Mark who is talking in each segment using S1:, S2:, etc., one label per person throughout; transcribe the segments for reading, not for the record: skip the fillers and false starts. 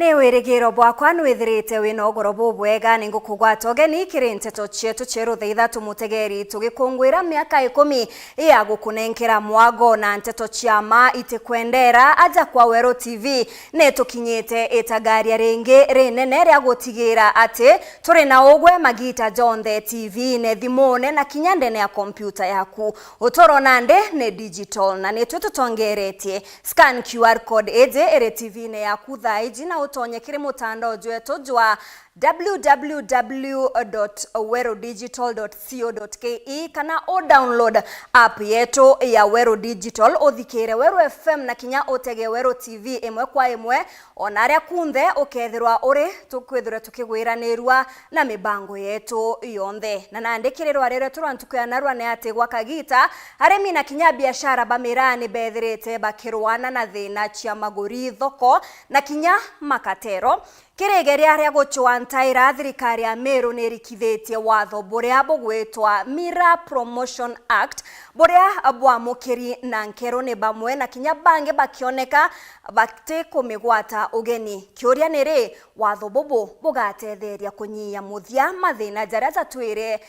S1: Ni wirigiro bwakwa nwithirite wina ogoro bubwega ningukugwata ogeni kiri nteto cietu ceru theitha tumutegeri tugikungwira miaka 10 ya gukunenkera mwago na nteto ciama itikwendera aja kwa Wero TV ne tukinyite itagaria ringi rinene ria gutigira ati turi na ogwe magita jonthe TV ne thimone na kinyandene ya kompyuta yaku utoro nande ne digital na ne tutongeretie scan QR code eje ere TV ne yaku thaiji na utonye kiri mutandao jwetu jwa www.werodigital.co.ke kana o download app yetu ya Wero Digital uthikire Wero FM na kinya utege Wero TV imwe kwa imwe onaria kunthe ukethirwa uri tukwithira tukigwiranirwa na mibango yetu yonthe na nandikirwa rero turantukuyanarwa ne ati gwa kagita aremi na kinya biashara bamirani bethirite bakirwana na thina cia maguri thoko na kinya makatero kiregeria ria guchwantaira thirikari ya Meru nerikithitie watho buria bugwitwa Mira Promotion Act buria bwamukiri na nkero ne bamwe na kinya bange bakioneka bakte kumigwata ugeni kiuria nere watho bubu bugatetheria kunyia muthia mathina jaria zatwire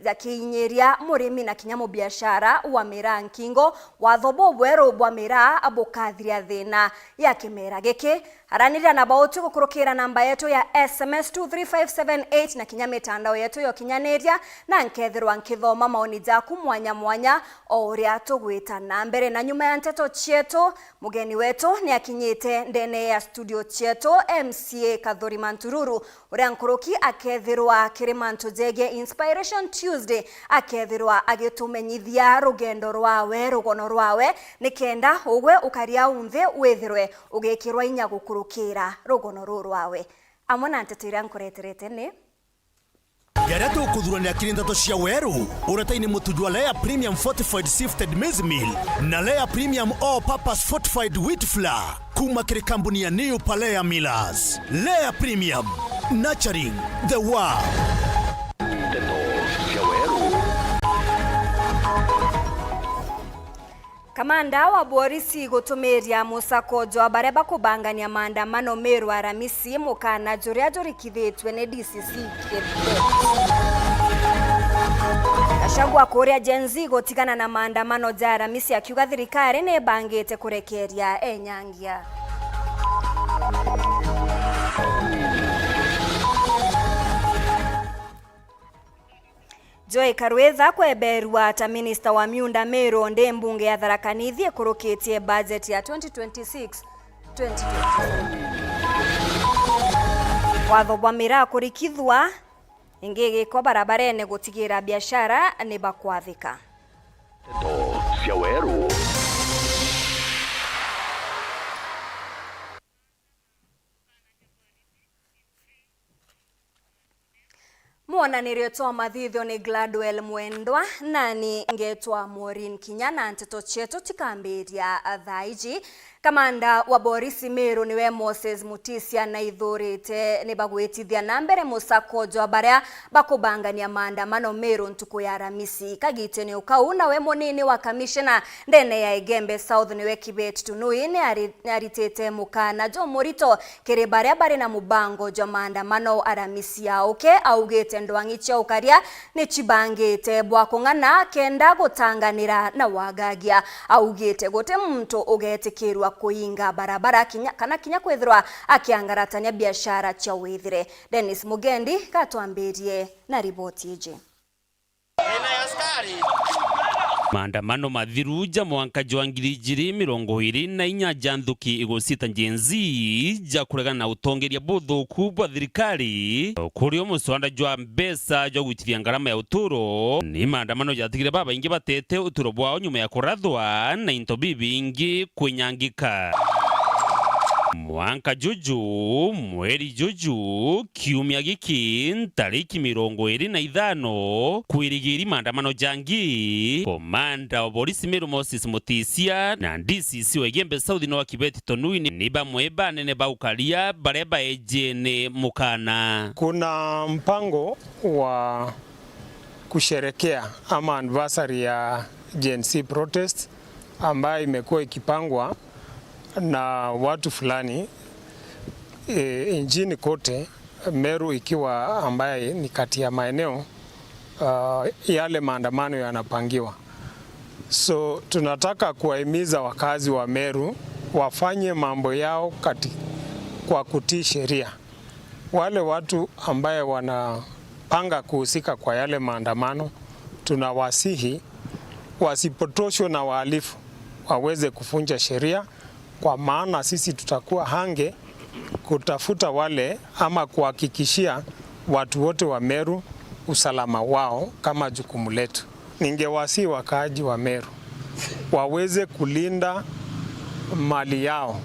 S1: za kinyeria murimi na kinya mubiashara wa Mira nkingo watho bubwero bwa Mira abukathiria thina ya kimera giki haranira na bautu gukurukira namba yetu ya SMS 23578 na kinya mitandao yetu yo kinyaneria na nkethirwa nkithoma maoni jaku mwanya mwanya oria tugwita na mbere na nyuma ya nteto cietu mugeni wetu ni akinyite ndene ya studio cietu MCA Kathuri Mantururu uria nkuruki akethirwa Kirimantu Jege Inspiration Tuesday akethirwa agitumenyithia rugendo rwawe rugono rwawe nikenda ugwe ukaria unthe withirwe ugekirwa inya gukurukira rugono rwawe amona ntetira nkureterete ni
S2: Yaria tukuthurania kirindato cia Weru uretaini mutujwa Layer Premium Fortified Sifted Maize Meal na Layer Premium All Purpose Fortified Wheat Flour kuma kiri kampuni ya New Palea Millers. Layer Premium, nurturing the world.
S1: Kamanda wa Borisi gutumiria musakojo abaria bakubangania maandamano Meru Aramisi mukana juria jurikithitwe ne DCC Gachagua kuria Gen Z gutigana na maandamano ja Aramisi akiuga thirikari ne bangite kurekeria enyangia Joy Karweza kweberwa ta minister wa miunda Meru nde mbunge ya Tharaka Nithi kurukitie budget ya 2026-2027 watho bwa Mira kurikithwa ingege ko barabarene gutigira biashara ni bakwathika
S3: cia Weru
S1: Muonanirio twa mathitho ni Gladwell Mwendwa nani ngetwa Maureen Kinyana nteto cietu tikambiria thaiji kamanda wa Borisi Meru niwe Moses Mutisia na ithurite ni bagwitithia na mbere musakojo baria bakubangania maandamano Meru ntuku ya Aramisi kagite ni ukauna we munini wa commissioner ndene ya Igembe South niwe Kibet Tunui ni aritete mukana jo murito kiri baria bari na mubango jo maandamano Aramisi ya uke augete ndwangicha ukaria ni chibangite bwa kungana kenda gutanganira na wagagia augete gote muntu ugetikirwa kuinga barabara kinya kwithirwa akiangaratania biashara cha withire Dennis Mugendi katwambirie na ripoti ije
S4: Maandamano mathiruja mwanka jwa 2024 janthuki igusita Gen Z ja kuregana na utongeria buthuku bwa thirikari kurio muswanda jwa mbesa jwa gwitithia ngarama ya uturo ni maandamano jatigire baba ingi batete uturo bwao nyuma ya kurathwa na into bibingi kwinyangika Mwanka juju, mweri juju, kiumia giki, tariki 25 kwirigiri maandamano jangi komanda wa Borisi Meru Moses Mutisia na DCC wa Igembe South no Kibet Tunui ni bamwe banene baukaria bareba ejene mukana.
S5: Kuna mpango wa kusherekea ama anniversary ya Gen Z protest ambayo imekuwa ikipangwa na watu fulani nchini kote, Meru ikiwa ambaye ni kati ya maeneo yale maandamano yanapangiwa. So tunataka kuwahimiza wakazi wa Meru wafanye mambo yao kwa kutii sheria. Wale watu ambaye wanapanga kuhusika kwa yale maandamano, tunawasihi wasipotoshwe na wahalifu, waweze kufunja sheria, kwa maana sisi tutakuwa hange kutafuta wale ama kuhakikishia watu wote wa Meru usalama wao kama jukumu letu. Ningewasihi wakaaji wa Meru waweze kulinda mali yao.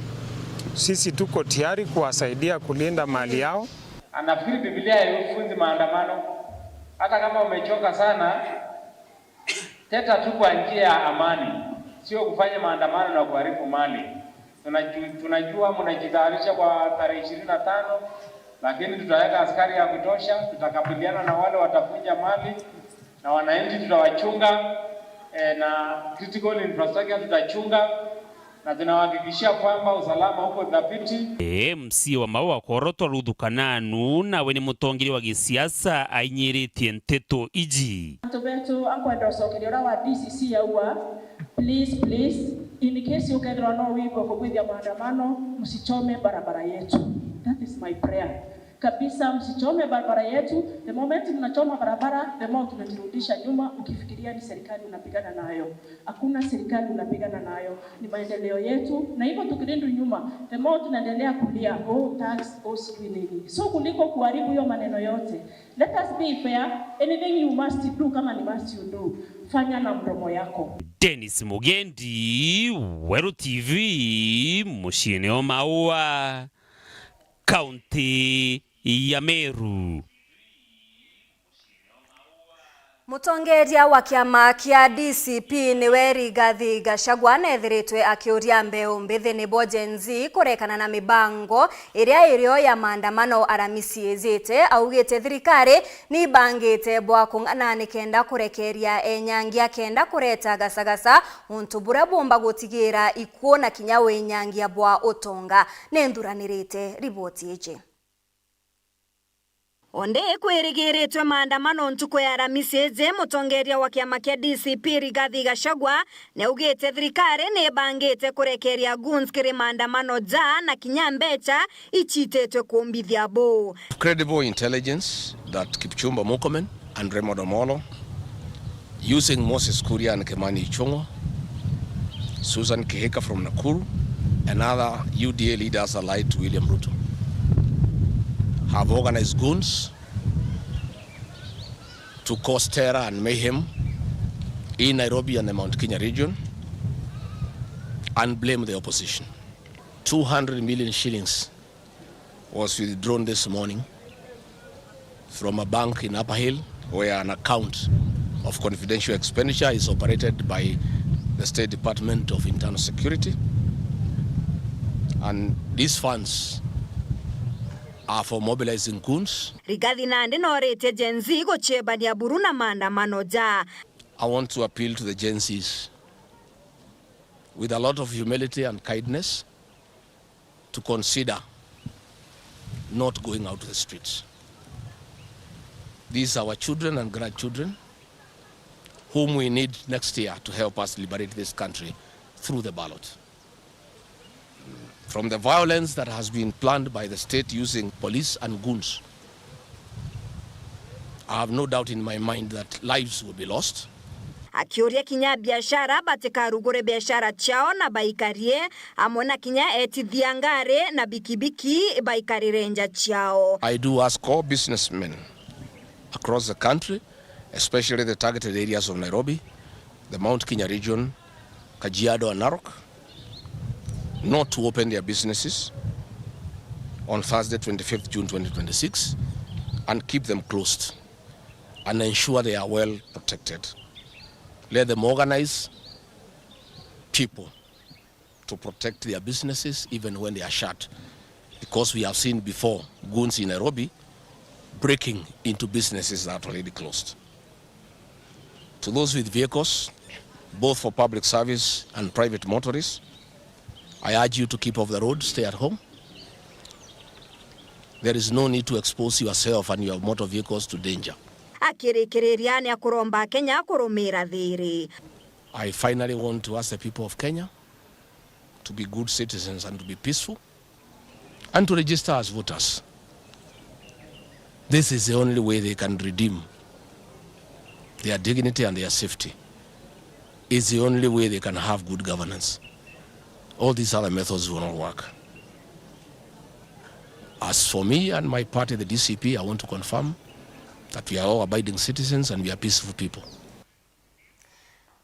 S5: Sisi tuko tayari kuwasaidia kulinda mali yao.
S6: Anafikiri Biblia haifunzi maandamano. Hata kama umechoka sana, teta tu kwa njia ya amani, sio kufanya maandamano na kuharibu mali. Tunajua mnajitayarisha kwa tarehe 25, lakini tutaweka askari ya kutosha, tutakabiliana na wale watafunja mali, na wananchi tutawachunga, na critical infrastructure tutachunga, na tunahakikishia kwamba usalama uko dhabiti.
S4: MC wa Maua Koroto Ruthukananu nawe ni mutongiri wa gisiasa ainyiritie nteto iji.
S7: Tubetu akwenda ucokeria wa DCC yaua, please in case ukethirwa no wimbo kugwithia maandamano, msichome barabara yetu. That is my prayer. Kabisa msichome barabara yetu. The moment mnachoma barabara, the more tunajirudisha nyuma. Ukifikiria ni serikali unapigana nayo, hakuna serikali unapigana nayo, ni maendeleo yetu. Na hivyo tukirudi nyuma, the more tunaendelea kulia tax nini. So kuliko kuharibu hiyo maneno yote, let us be fair. Anything you must do, kama ni must you do, fanya na mdomo yako.
S4: Dennis Mugendi, Weru TV, mushine wa Maua, County ya Meru.
S1: Mutongeria wa kiama kia DCP niwe Rigathi Gachagua nethiritwe akiuria mbeu mbithi ni Gen Z kurekana na mibango iria irio ya maandamano aramisi ezete augite thirikari ni bangite bwa kung'ana nikenda kurekeria enyangia kenda kureta gasagasa untu bura bomba gutigira ikuo na kinya wenyangia bwa utonga nenduranirite riboti eje. Onde kwirigiritwe maandamano ntuko ya aramisi eze mutongeria wa kiama kia DCP Rigathi Gachagua neugite thirikari ni bangite kurekeria guns kiri maandamano ja na kinya mbecha ichitetwe kumbithia bo.
S8: Credible intelligence that Kipchumba Murkomen and Raymond Omolo, using Moses Kuria and Kimani Ichung'wa, Susan Kihika from Nakuru, and other UDA leaders allied to William Ruto, have organized goons to cause terror and mayhem in Nairobi and the Mount Kenya region and blame the opposition. 200 million shillings was withdrawn this morning from a bank in Upper Hill, where an account of confidential expenditure is operated by the State Department of Internal Security. And these funds are for mobilizing goons.
S1: Rigathi nande norete Gen Z gochebania buru na maandamano ja.
S8: I want to appeal to the Gen Zs with a lot of humility and kindness to consider not going out to the streets. These are our children and grandchildren whom we need next year to help us liberate this country through the ballot. From the violence that has been planned by the state using police and goons, I have no doubt in my mind that lives will be lost.
S1: Akiuria kinya biashara batekarugure biashara chao na baikarie amona kinya etithia ngare na bikibiki baikarire nja chao.
S8: I do ask all businessmen across the country, especially the targeted areas of Nairobi, the Mount Kenya region, Kajiado and Narok, not to open their businesses on Thursday, 25th June 2026, and keep them closed and ensure they are well protected. Let them organize people to protect their businesses even when they are shut, because we have seen before goons in Nairobi breaking into businesses that are already closed. To those with vehicles, both for public service and private motorists, I urge you to keep off the road, stay at home. there is no need to expose yourself and your motor vehicles to danger.
S1: Akirikiria ni akuromba Kenya kurumira thiri.
S8: I finally want to ask the people of Kenya to be good citizens and to be peaceful and to register as voters. This is the only way they can redeem their dignity and their safety. It's the only way they can have good governance. All these other methods will not work. As for me and my party, the DCP, I want to confirm that we are all abiding citizens and we are peaceful people.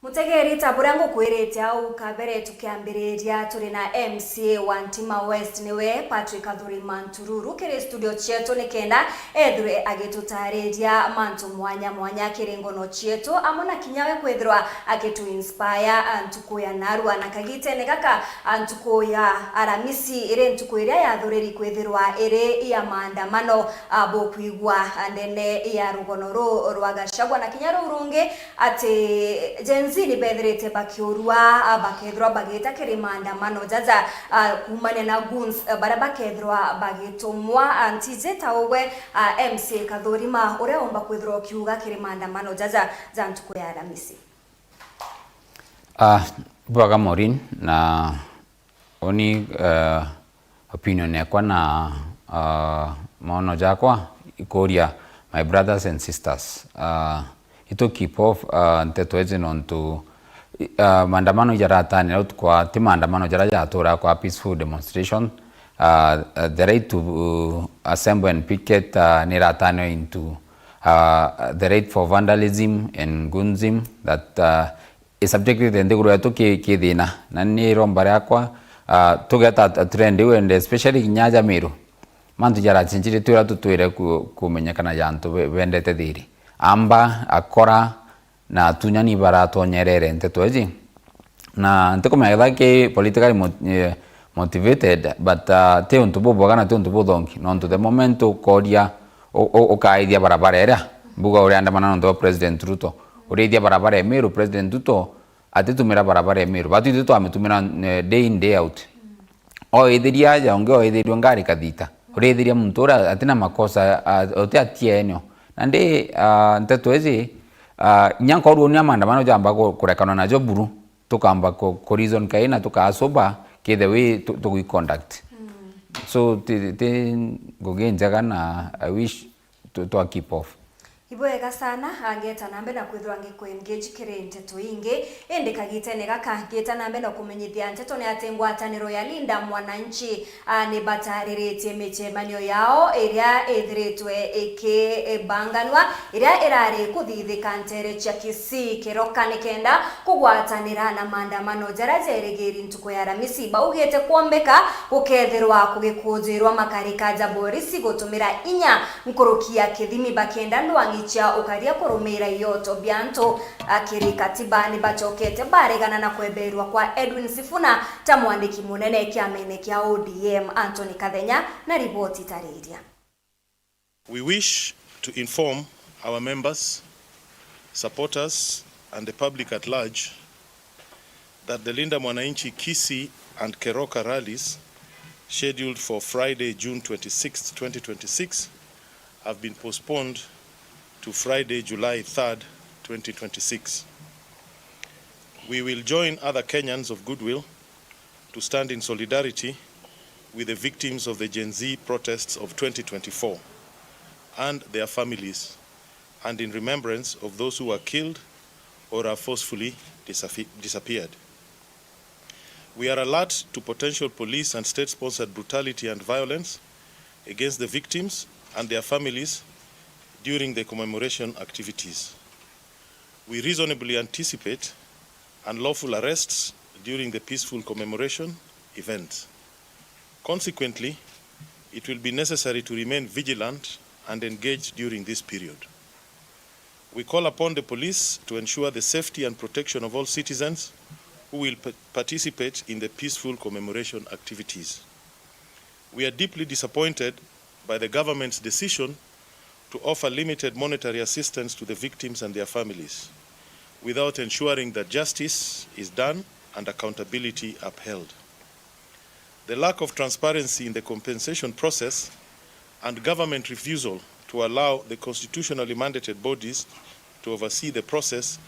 S1: Mutegeri taburango kwirete au kabere tukiambiriria turi na MCA wa Ntima West niwe Patrick Athuri Mantururu kiri studio chetu nikenda edure agitutariria mantu mwanya kiringono chetu amona kinyawe kwithirwa agitu inspire antuko ya narwa na kagite ne kaka antuko ya aramisi ire ntuko iria ya thuriri kwithirwa ire ya maandamano abokwigwa andene ya rugonoro rwagashagwa na kinyaro urunge ate Zini bedrete bakiurwa bakedrwa bageta kerimanda mano jaza kumane na guns barabakedrwa bagetomwa antizeta owe MC Kadhorima ore omba kwedrwa kiuga kerimanda mano jaza zantuko ya Aramisi.
S9: Bwaga Morin na oni opinion yakwa na maono jakwa ikoria my brothers and sisters ito keep off ntetweje nontu maandamano jaratani out kwa ti maandamano jarajatora kwa peaceful demonstration the right to assemble and picket niratano into the right for vandalism and gunzim that is subjected and guru yato kidina nani rombare akwa tugeta trend and especially nyaja miru mantu jarachinjire tura tutwire kumenyekana jantu vendete thiri amba akora na tunyani barato nyerere ntetweji na ntekomega ke politically motivated but te untubo bogana te untubo donki non to the moment kodia o kaidia barabara era buga ore andamana ndo president Ruto ore dia barabara emeru president Ruto atitumira barabara emeru batu Ruto ametumira day in day out o ediria ya ongo edirio ngari kadita ore ediria mtura atina makosa ote atienyo nande ntetwezi nyankoru nya maandamano jamba kurekana na joburu tukamba ko reason kaina tukasoba ke the way to we conduct so te gogenjaga na I wish to keep off
S1: Iboega sana angeta nambe na kwithwa ngiko engage kirente tuinge ende kagite ne gaka geta nambe na kumenyithia nteto ne atengwa ataniro ya Linda Mwananchi ne batarirete mechemanyo yao iria ethiritwe eke banganwa iria irari kuthithika ntere cha Kisii kiroka nikenda kugwatanira na maandamano jarajerigeri ntuko ya Aramisi baugete kuombeka ukethirwa kugikuzirwa makarika jaborisi gutumira inya nkurukia kithimi bakenda ndwangi cha ukaria kurumira yoto bianto akiri katiba ni bachokete baregana na kweberwa kwa Edwin Sifuna ta mwandiki munene kiamene kia ODM Anthony Kadhenya na ripoti tariria.
S10: We wish to inform our members, supporters and the public at large that the Linda Mwananchi Kisii and Keroka rallies scheduled for Friday, June 26, 2026 have been postponed to Friday, July 3rd, 2026. We will join other Kenyans of goodwill to stand in solidarity with the victims of the Gen Z protests of 2024 and their families, and in remembrance of those who were killed or are forcefully disappeared. We are alert to potential police and state-sponsored brutality and violence against the victims and their families during the commemoration activities. We reasonably anticipate unlawful arrests during the peaceful commemoration event. Consequently, it will be necessary to remain vigilant and engaged during this period. We call upon the police to ensure the safety and protection of all citizens who will participate in the peaceful commemoration activities. We are deeply disappointed by the government's decision to offer limited monetary assistance to the victims and their families, without ensuring that justice is done and accountability upheld. The lack of transparency in the compensation process and government refusal to allow the constitutionally mandated bodies to oversee the process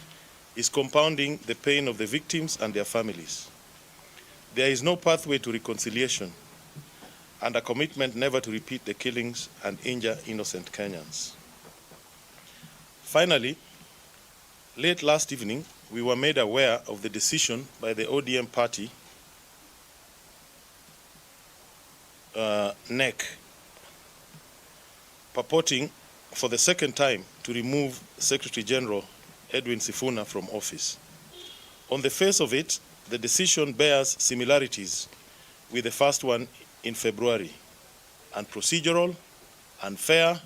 S10: is compounding the pain of the victims and their families. There is no pathway to reconciliation and a commitment never to repeat the killings and injure innocent Kenyans. Finally, late last evening, we were made aware of the decision by the ODM party, NEC, purporting for the second time to remove Secretary General Edwin Sifuna from office. On the face of it, the decision bears similarities with the first one in February, and procedural, unfair,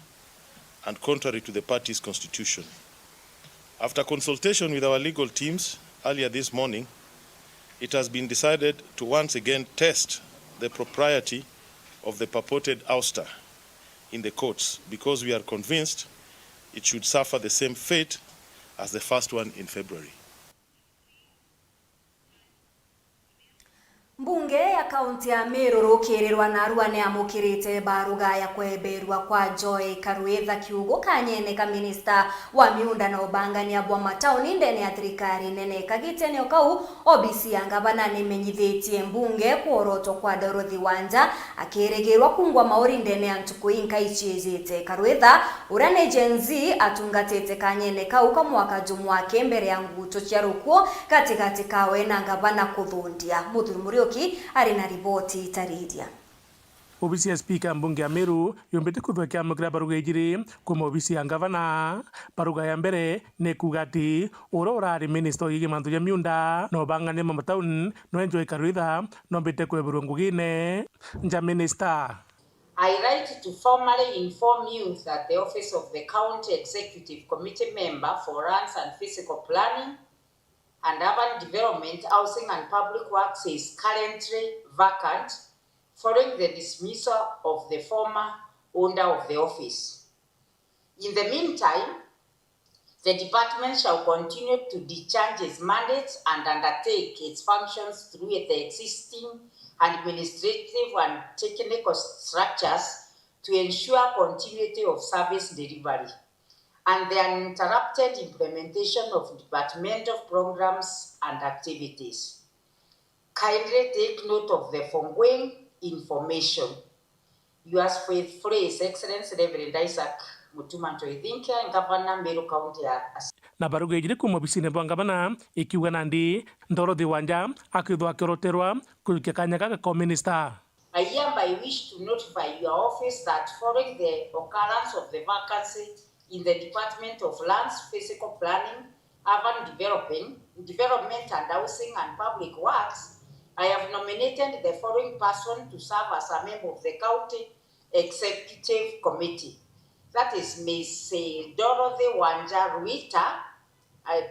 S10: and contrary to the party's constitution. After consultation with our legal teams earlier this morning, it has been decided to once again test the propriety of the purported ouster in the courts, because we are convinced it should suffer the same fate as the first one in February.
S1: Mbunge ya kaunti ya Meru rukirirwa na Arua ni amukirite baruga ya kweberwa kwa Joy Karuetha kiugo kanyene ka minister wa miunda na ubangania bwa matauni ndene ya thirikari nene kagitene okau obisi angabana nimenyithitie mbunge kuoroto kwa Dorothy Wanja akiregerwa kungwa mauri ndene ya ntuku inka ichizite Karuetha urane Gen Z atungatete kanyene kau ka mwaka jumwake mbere ya nguto charukuo katikati kawe na ngabana kuthundia Muthuri arina riboti taridia.
S11: Obisi ya speaker mbunge ya Meru yombete kuthwekea mukira baruga ijiri kuma obisi ya ngavana. Baruga ya mbere ne kugati urari minister yigi mantu ya miunda no bangane mamataun no Joy Karuetha no mbete kweberwa ngugine nja minister.
S12: I write to formally inform you that the office of the County Executive Committee Member for Lands and Physical Planning and Urban Development, Housing and Public Works is currently vacant following the dismissal of the former owner of the office. In the meantime, the department shall continue to discharge its mandates and undertake its functions through the existing administrative and technical structures to ensure continuity of service delivery and the uninterrupted implementation of departmental programs and activities. Kindly take note of the foregoing information. Yours faithfully, His Excellency Reverend Isaac Mutuma Ntoithinkia, Governor Meru County.
S11: Na baruga ijiri kuma obisine bwa ngavana ikiuga nandi Dorothy Wanja akithwa akiroterwa kurukia kanya gaka kwa minister.
S12: I hereby wish to notify your office that following the occurrence of the vacancy in the Department of Lands, Physical Planning, Urban Development and Housing and Public Works, I have nominated the following person to serve as a member of the County Executive Committee. That is Ms. Dorothy Wanja Ruita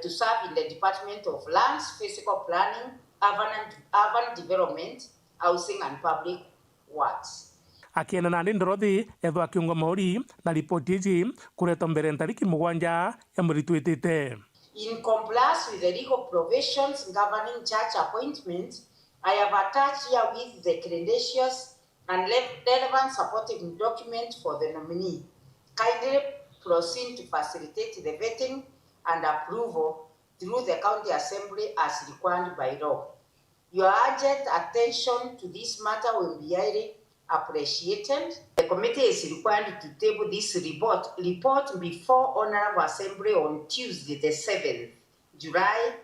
S12: to serve in the Department of Lands, Physical Planning, Urban Development, Housing and Public Works.
S11: Akienda nandi Dorothy ethwa kiungo mauri na ripoti iji kureta mbere ntariki 7 ya mweri twitite.
S12: In compliance with the legal provisions governing church appointments, I have attached here with the credentials and relevant supporting document for the nominee. Kindly proceed to facilitate the vetting and approval through the County Assembly as required by law. Your urgent attention to this matter will be highly appreciated. The committee is required to table this report before Honorable Assembly on Tuesday, the 7th July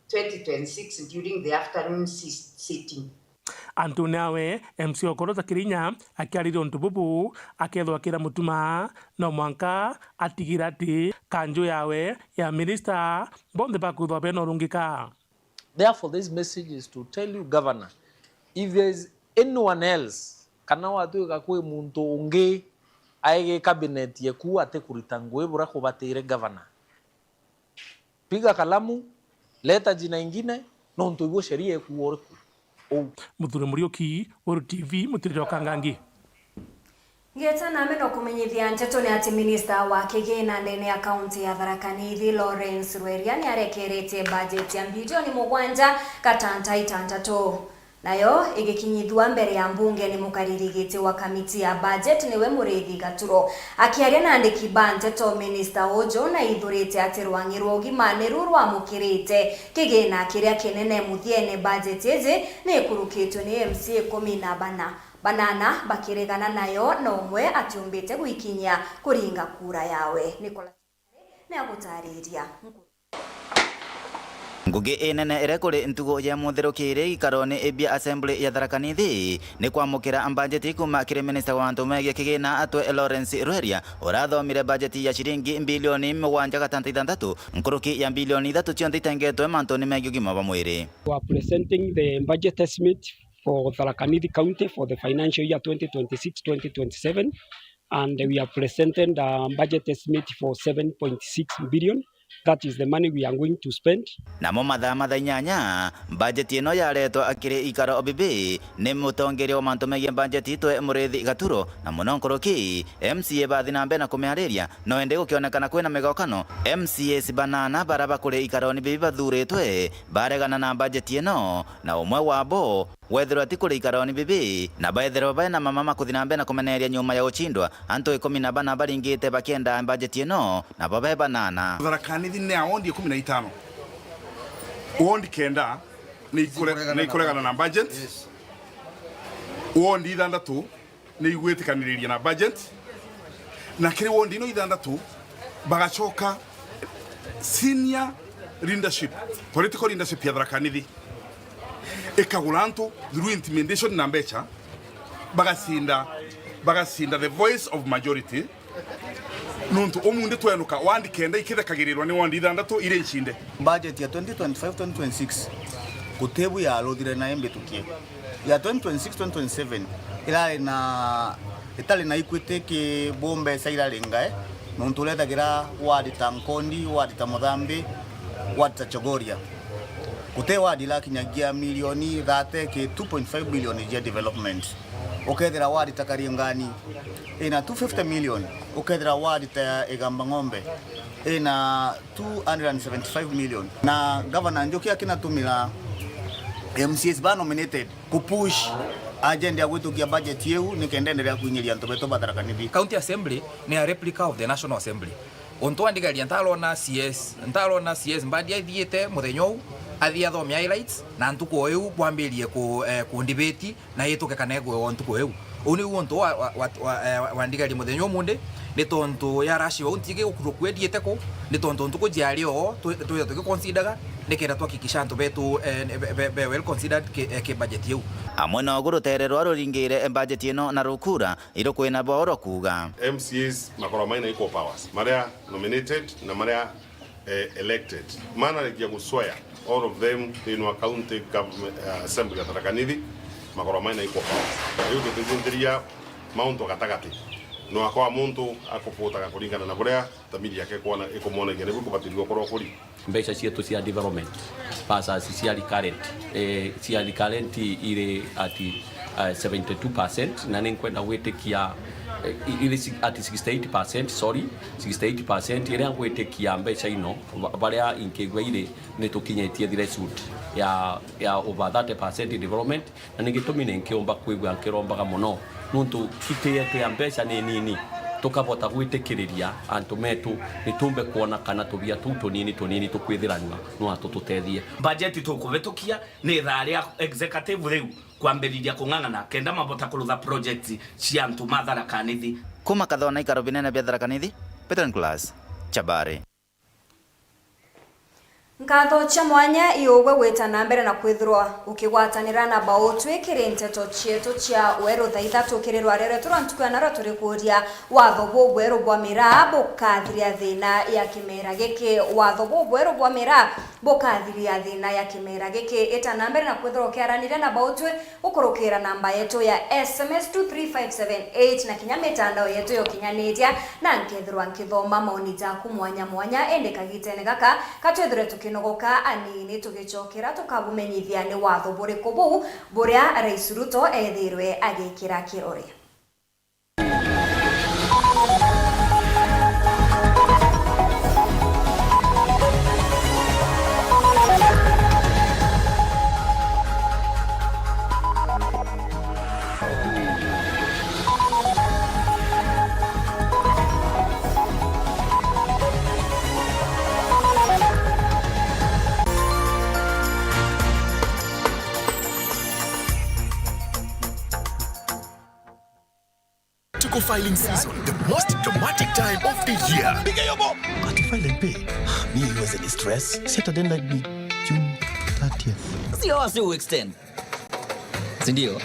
S12: 2026 during the afternoon sitting.
S11: Antunawe MC Okorota Kirinya akiarire ontububu akethwa kira Mutuma no mwanka atigirati kanjo yawe ya minister bonde bakuthwa beno rungika.
S13: Therefore, this message is to tell you, Governor, if there is anyone else kana watu gakwe muntu unge aige cabinet yeku ate kuritangwe bura kubateire governor, piga kalamu, leta jina ingine no ntuigo sheria yeku orku.
S11: Muthuri Murioki, Wero TV, Muthuri Okangangi.
S1: Ngeta na meno kumenyithia nteto ni ati minister wa kigina ndene ya kaunti ya Tharaka Nithi Lawrence Rweria ni arekerete budget ya bilioni 7 katanta itantatu nayo igikinyithwa mbere ya mbunge ni mukaririgiti wa kamiti ya budget niwe Muriithi Gaturo akiaria na andiki banteto minister Ojo na ithurite ati rwangi rwa ugima ni rwa mukirite kigina kiria kinene muthiene budget ezi ni kurukitwe ni MCA 10 banana bakiregana nayo na umwe atiumbite gwikinya kuringa kura yawe Nicolas ne agutariria
S14: ngugi inene irekuri ntugo ya mutherukire ikarone ebia assembly ya Tharaka Nithi ni kwamukira budget kuma kire minister wa ntume kigina atwe Lawrence Rweria urathomire budget ya shilingi bilioni 7.6 nkuruki ya bilioni 3 cionthe itengetwe mantoni megi ugima wa mwiri.
S15: We are presenting the budget estimate for Tharaka Nithi County for the financial year 2026-2027, and we have presented a budget estimate for 7.6 billion. That is the money we are going to spend.
S14: Namo matha inyanya budget ino yaretwa akire ikaro obibi ni mutongeria wa mantu megie budget itwe Muriithi Gaturo na muno nkoroki MCA bathi na mbe na kumihariria no ende gukionekana kwina migokano MCA banana baraba kuri ikaro ni bibi bathuritwe baregana na budget ino na umwe wabo wethero ati kuri ikaro ni bibi na baethero bana mama kuthina mbe na kumeneria nyuma ya uchindwa anto 14 baringite bakienda budget ino na babe banana
S16: Tharaka Nithi ni aondi 15 wondi kenda ni kuregana na budget wondi 6 ni igwetikaniriria na budget na kiri wondi no 6 bagachoka senior leadership political leadership ya Tharaka Nithi ekagulanto through intimidation na mbecha bagasinda the voice of majority nuntu omunde twenuka wandi kenda ikithekagirirwa ni wandi 6 ire nchinde
S17: budget ya 2025-2026 kutebu ya alodire na embetukie ya 2026-2027 itali na ikwite ki bombe saira lenga nuntu lethagira wadi Tankondi wadi Muthambi wadi Chogoria kute wadi la kinyagia milioni 30 ki 2.5 billion ya development ukethira wadi Kariangani ina 250 million ukethira wadi ta Igamba Ng'ombe ina 275 million na governor Njoki akinatumira MCAs ba nominated kupush agenda ya gwetukia budget yehu nikendendelea kuinyiria ntobeto Tharaka Nithi.
S18: County Assembly ni a replica of the National Assembly. Ontwandigaria ntalona CS mbadi athiete muthenyo athia thomia highlights na ntuko eu bwambirie ku debate na yituke kanegwe ontuko eu oni wonto wandigaria muthenyo munde ni tonto ya rashi ontige kurukwediete ko ni tonto ntuko jiario to consider nekera twakikisha ntobeto be well considered ke budget yeu
S14: amwe no gurutererwa ruringire budget ino na rukura iro kwina boro kuga
S19: MCAs makoro maina equal powers maria nominated na maria elected mana ya guswaya all of them in our county government assembly ya Tharaka Nithi makoro maina equal powers hiyo tutindiriya maunto gatagati no akwa muntu akupota kuringana na kuria tamili yake kuona ikomona ngene gukubatirio korwo kuri
S20: mbeca cietu cia development pasa cia current ile ati 72% na ninkwenda gwitikia ile ati 68% ile ngwitikia mbeca ino baria inkigwa ile nitukinyetie threshold ya over 30% development na ningitumine nkiomba kwigwa nkirombaga muno nuntu kiteete ya mbeca ni nini tukavota gwitikiriria antu metu nitumbe kuona kana tubia tu tunini tukwithirania no atututethie
S21: budget tukuvetukia ni tharia executive riu kwambiriria kung'ang'ana kenda mabota kurutha projects cia antu Tharaka Nithi
S14: kuma kathona ikaro binene bia Tharaka Nithi Peter Nicholas Chabare
S1: Nkatho cha mwanya iogwe gwetana mbere na kwithirwa ukigwatanira na baotwe kirenteto chieto cha wero thaithatu kirirwa rere turantukana ra turikuria watho bwero bwa mira bukathiria thina ya kimera giki watho bwero bwa mira bukathiria thina ya kimera giki etana mbere na kwithirwa kiaranire na baotwe ukurukira namba yetu ya SMS 23578 na kinya mitandao yetu yo kinyanitia na nkethirwa nkithoma maoni jaku mwanya endekagitene gaka katwethire kinogoka anini tugichokera tukabumenyithia ni watho buriko bu buria Rais Ruto ethirwe agikira kirore
S2: typical filing season, the most dramatic time of the year.
S22: Got to file and pay. Me was in stress. Set a deadline be June 30th.
S23: Sio wasi extend. Sindio?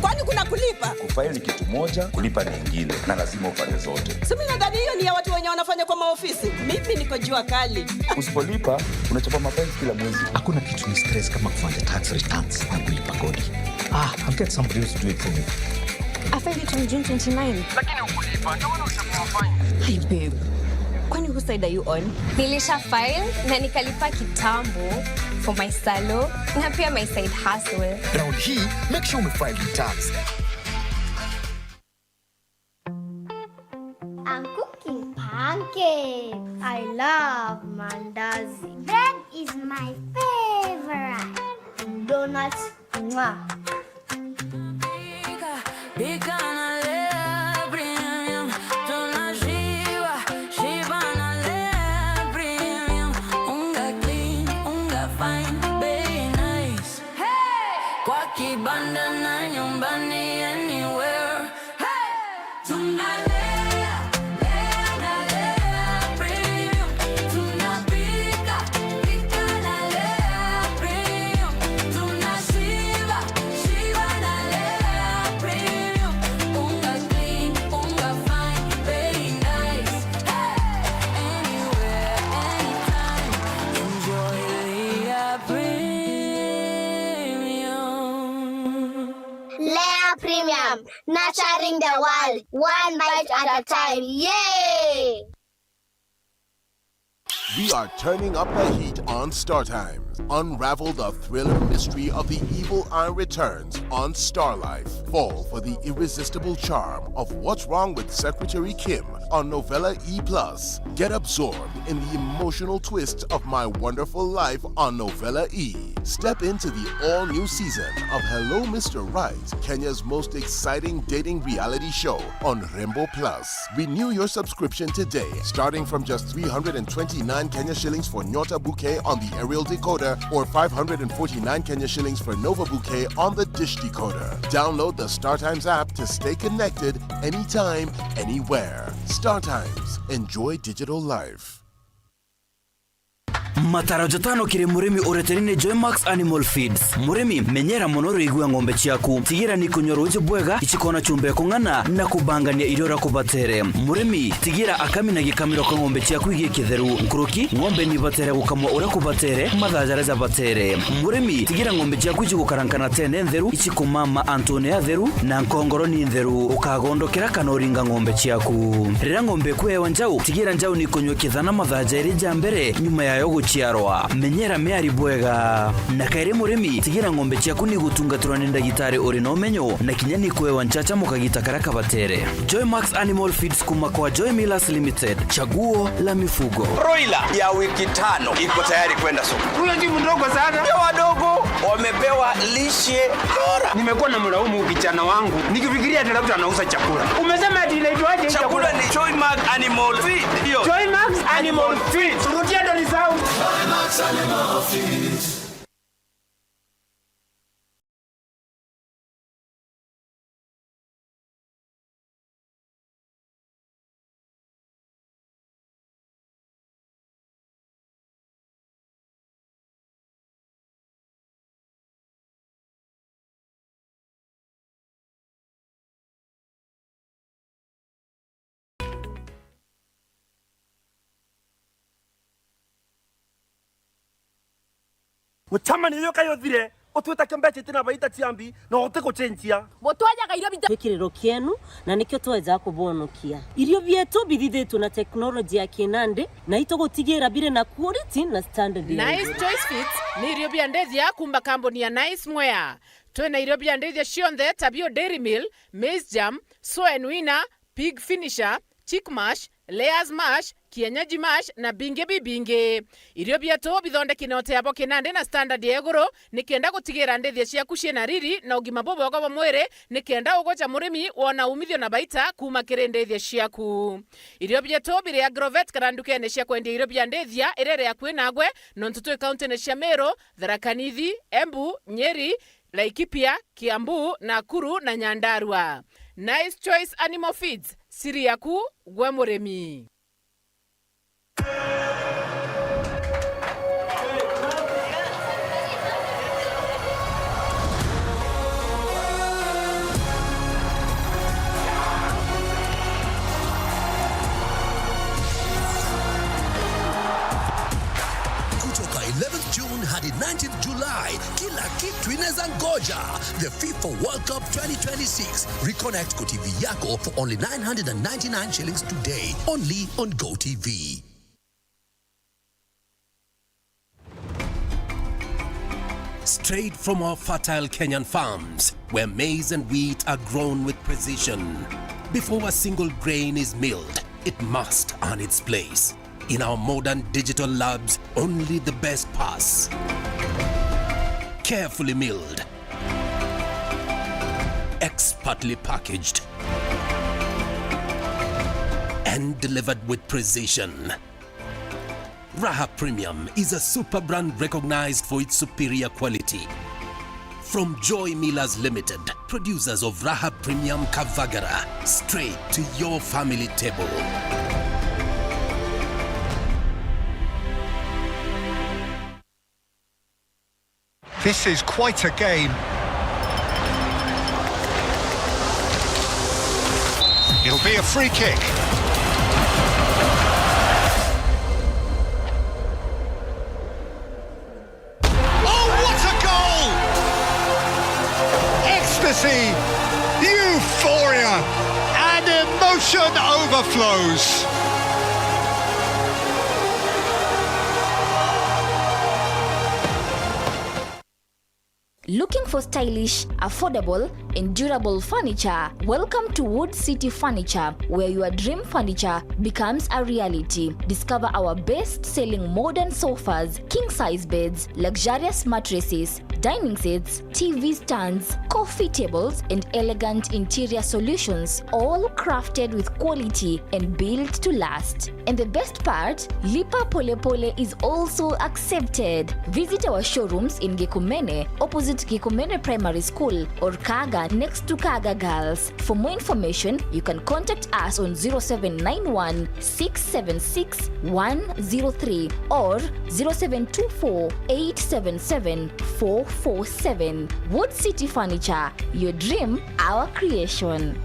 S24: Kwani kuna kulipa?
S25: Kufaili ni kitu moja, kulipa ni ingine, na lazima ufanye zote.
S24: Simi nadhani hiyo ni ya watu wenye wanafanya kwa maofisi. Mimi niko jua kali.
S25: Usipolipa, unachapa mafaili kila mwezi.
S22: Hakuna kitu ni stress kama kufanya tax returns na kulipa kodi. I'll get somebody else to do it for me.
S26: I filed it on June 29.
S24: Lakini ukulipa, ndio wana ushakuwafanya.
S26: Hey babe, kwani who side are you on? Nilisha file na nikalipa kitambo for my salo na pia my side hustle.
S2: Round here, make sure we file your tax.
S27: I'm cooking pancakes. I love mandazi. Bread is my favorite. Donuts, mwah. Premium, nurturing the world, one bite at a time. Yay!
S2: We are turning up the heat on Star Times. Unravel the thriller mystery of the evil eye returns on Star Life. Fall for the irresistible charm of What's Wrong with Secretary Kim on Novella E+. Get absorbed in the emotional twist of My Wonderful Life on Novella E. Step into the all-new season of Hello Mr. Right, Kenya's most exciting dating reality show on Rainbow Plus. Renew your subscription today, starting from just 329 Kenya shillings for Nyota Bouquet on the aerial decoder or 549 Kenya shillings for Nova Bouquet on the dish decoder. Download the StarTimes app to stay connected anytime, anywhere. StarTimes. Enjoy digital life.
S28: Matarajo tano kire murimi ureterine Joymax Animal Feeds. Murimi menyera monoro igua ng'ombe ciaku. Tigira ni kunyoroje bwega ichikona chumbe kung'ana na kubangania irora kubatere. Murimi tigira akami na gikamiro kwa ng'ombe ciaku igie kitheru. Nkuruki ng'ombe ni batere gukamwa ura kubatere mathajareza batere. Murimi tigira ng'ombe ciaku ichigukarankana tene ntheru ichikumama Antonia theru na nkongoro ni ntheru ukagondokera kanoringa ng'ombe ciaku. Rira ng'ombe kwewa njau tigira njau ni kunywa kithana mathajeri jambere nyuma yayo guciarwa. Menyera meari bwega na kaire murimi tigira ng'ombe ciaku ni gutungaturwa ni ndagitari uri no menyo na kinya ni kwewa nchacha mukagita karaka batere. Joymax Animal Feeds kuma kwa Joy Millers Limited, chaguo la mifugo.
S29: Broiler ya wiki 5 iko tayari kwenda soko.
S30: Huyo jibu ndogo sana.
S29: Ndio wadogo wamepewa lishe bora.
S30: Nimekuwa na mlaumu kijana wangu nikifikiria ati labda anauza chakula. Umesema ati inaitwaje?
S29: Chakula ni Joymax Animal Feed. Ndio.
S30: Joymax Animal Feed. Rudia ndo ni sawa. Joymax Animal Feed. Mutama niyo kayothire utwita kembeche tina baita ciambi no ote kuchenjia
S31: mutwajaga irio bita wikiriro kienu na nikio tweza kubonokia irio bietu bithithitu na teknoloji ya kinande na itogotigira bire na quality na standard.
S32: Nice Choice Fits ni irio bia ndethia kumba kamboni ya Nice Mwea. Twina irio bia ndethia cionthe tabio Dairy Mill, Maize Jam, Soy Winner, Pig Finisher, Chick Mash, Layers Mash, Kienyeji Mash na binge bibinge. Irio bietu bithondeki note abo kinande na standard ya iguru nikienda gutigira ndethia ciaku ciena riri na ugima bobo kwa mwire nikienda ugocha murimi wona umithio na baita kuma kire ndethia ciaku. Irio bietu bire Agrovet karandukene cia kwendia irio bia ndethia irere ya kwinagwe nontutu county ne cia Meru, Tharaka Nithi, Embu, Nyeri, Laikipia, Kiambu, Nakuru na Nyandarua. Nice Choice Animal Feeds, siri yaku gwe muremi.
S3: Kutoka 11th June hadi 19th July, kila kitu inazangoja. The FIFA World Cup 2026. Reconnect Go TV yako for only 999 shillings today, only on Go TV. Straight from our fertile Kenyan farms, where maize and wheat are grown with precision. Before a single grain is milled, it must earn its place. In our modern digital labs, only the best pass. Carefully milled, expertly packaged, and delivered with precision. Raha Premium is a super brand recognized for its superior quality. From Joy Millers Limited, producers of Raha Premium Kavagara, straight to your family table.
S4: This is quite a game. It'll be a free kick. Oh, what a goal! Ecstasy, euphoria, and emotion overflows.
S5: Looking for stylish, affordable, and durable furniture? Welcome to Wood City Furniture, where your dream furniture becomes a reality. Discover our best-selling modern sofas, king-size beds, luxurious mattresses, dining sets, TV stands, coffee tables, and elegant interior solutions, all crafted with quality and built to last. And the best part, Lipa Pole Pole is also accepted. Visit our showrooms in Gekumene, opposite Gekumene Primary School, or Kaga, next to Kaga Girls. For more information, you can contact us on 0791 676 103 or 0724 877 447. Wood City Furniture, your dream, our creation.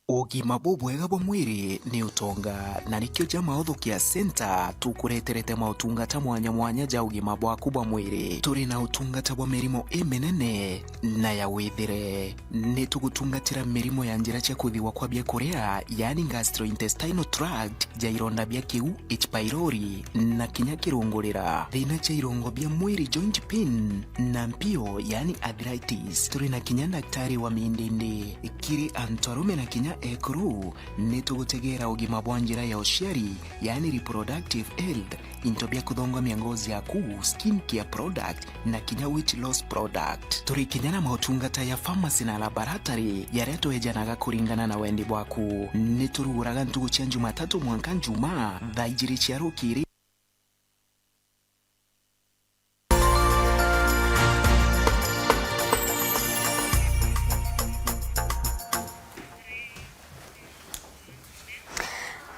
S6: Ugima bubwega bwa mwiri ni utonga, na nikio jama Othukia Center tukureterete mautungata mwanya mwanya ja ugima bwaku bwa mwiri. Turi na utungata bwa mirimo emenene na ya withire. Ni tugutungatira mirimo ya njira cia kuthiwa kwa bia korea, yani gastrointestinal tract, ja ironda bia kiu, H. pylori na kinya kirungurira. Thina cha irongo bia mwiri, joint pain na mpio, yani arthritis. Turi na kinya daktari wa mindindi kiri Antorume na kinya ekuru. Ni tugutegera ugima bwa njira ya uciari, yani reproductive health, into bia kuthonga ngozi yaku, skin care product na kinya weight loss product. Turi kinya na mautungata ya pharmacy na laboratory yareto ejanaga kuringana na wendi bwaku. Ni turuguraga ntugu cia Jumatatu mwanka Njuma thaa 2 cia rukiri.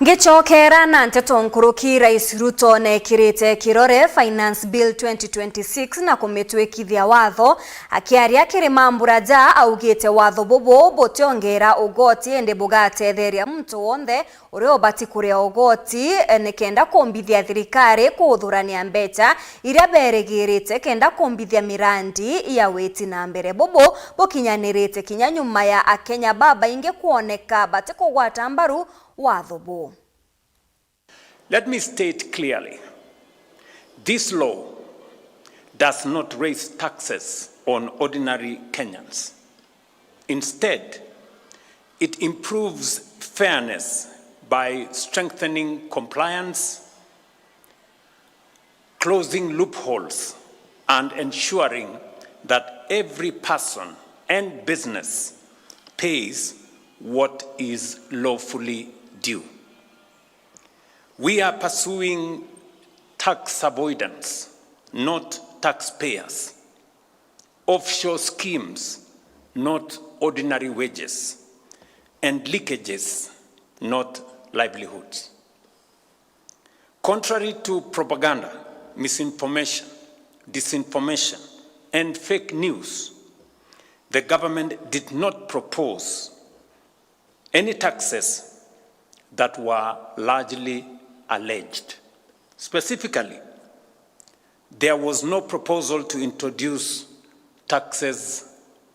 S1: Ngĩchokera na nteto nkũrũki Rais Ruto nekĩrĩte kirore Finance Bill 2026 na kũmĩtwĩkithia watho akĩaria kĩrĩ mambura ja augĩte watho bobo botiongera ũgoti ende bugatetheria mtu wonde ũrĩa ũbati kũrĩa ũgoti nĩkenda kũmbithia thirikari kũthurania mbeca iria berĩgĩrĩte kenda kũmbithia mirandi ya wĩti na mbere bobo bokinyanĩrĩte kinya nyuma ya Akenya baba inge kuoneka bati kũgwata mbaru watho bo.
S7: Let me state clearly, this law does not raise taxes on ordinary Kenyans. Instead, it improves fairness by strengthening compliance, closing loopholes, and ensuring that every person and business pays what is lawfully due. We are pursuing tax avoidance, not taxpayers. Offshore schemes, not ordinary wages. And leakages, not livelihoods. Contrary to propaganda, misinformation, disinformation, and fake news, the government did not propose any taxes that were largely alleged. Specifically, there was no proposal to introduce taxes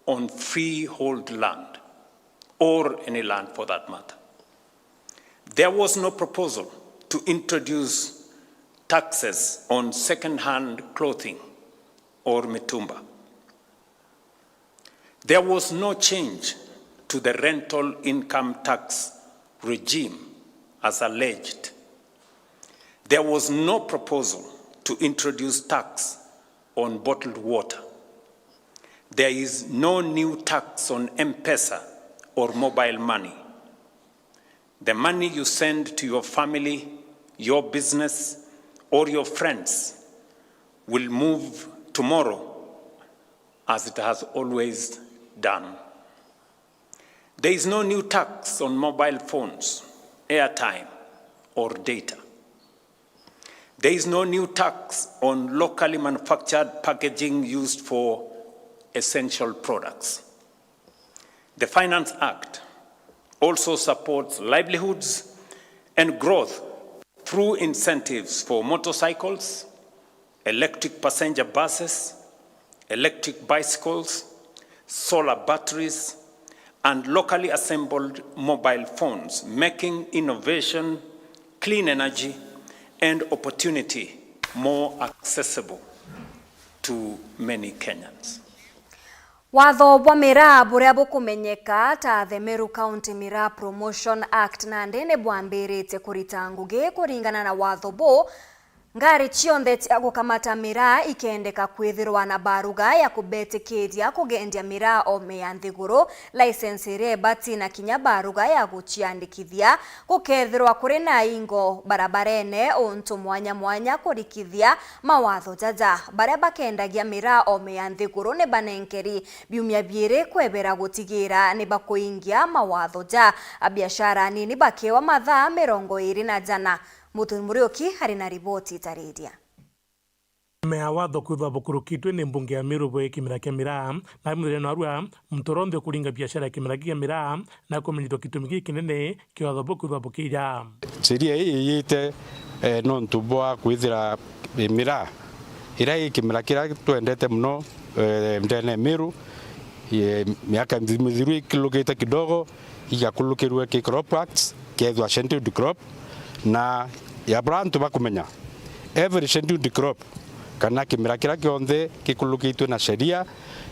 S7: on freehold land, or any land for that matter. There was no proposal to introduce taxes on second-hand clothing or mitumba. There was no change to the rental income tax regime as alleged. There was no proposal to introduce tax on bottled water. There is no new tax on M-Pesa or mobile money. The money you send to your family, your business, or your friends will move tomorrow as it has always done. There is no new tax on mobile phones, airtime, or data. There is no new tax on locally manufactured packaging used for essential products. The Finance Act also supports livelihoods and growth through incentives for motorcycles, electric passenger buses, electric bicycles, solar batteries, and locally assembled mobile phones, making innovation, clean energy, and opportunity more accessible to many Kenyans.
S1: Watho bwa miraa buria bukumenyeka ta the Meru County Miraa Promotion Act na ndene bwambirite kurita ngugi kuringana na watho bo ngari cionthe cia gukamata miraa ikendeka kwithirwa na baruga ya kubetikiria kugendia miraa o meyanthiguru license ire bati na kinya baruga ya guciandikithia gukethirwa kuri na ingo barabarene onto mwanya mwanya kurikithia mawatho jaja baria bakendagia miraa o meyanthiguru ne banenkeri biumia biere kwebera gutigira ne bakuingia mawatho ja biashara nini bakewa mathaa 20 Mutu Murioki hari na riboti taridia.
S8: Mea watho kwithwa bukurukitwe ni mbunge ya Meru bwe kimera kia miraa na mwireno arua mtorondo kuringa biashara kimera kia miraa na kumenyitwo kitumi giki kinene kia watho bukwithwa bukija.
S9: Sheria hii yite no ntubwa kwithira miraa ira kimera kira twendete muno ndene Meru miaka mithiru ikilugite kidogo igakulukirwe ki crop acts kethwa scheduled crop na ya brantu bakumenya every scheduled crop kana kimera kira kionthe kikulukitwe na sheria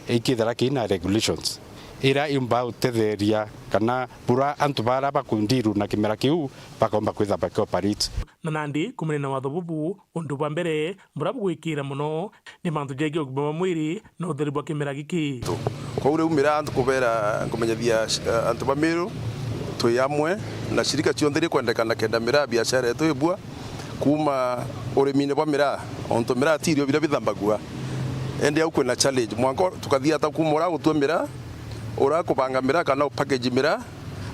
S9: ikithara kina regulations ira imba utetheria kana pura antu bara bakundiru na kimera kiu bakomba kwitha bakoperate
S8: na nandi kumenena watho bubu undu bwa mbere murabu gwikira muno ni mantu jegi ogima mwiri no utheri bwa kimera giki
S10: kwa ule umira antu kubera kumenyithia antu ba Meru tuyamwe na shirika cionthe kwendekana kenda miraa biashara yetu ibua kuma urimine bwa miraa onto miraa tirio bira bithambagua ende au kwina challenge mwanko tukathia ta kumura gutwa miraa ura kubanga miraa kana package miraa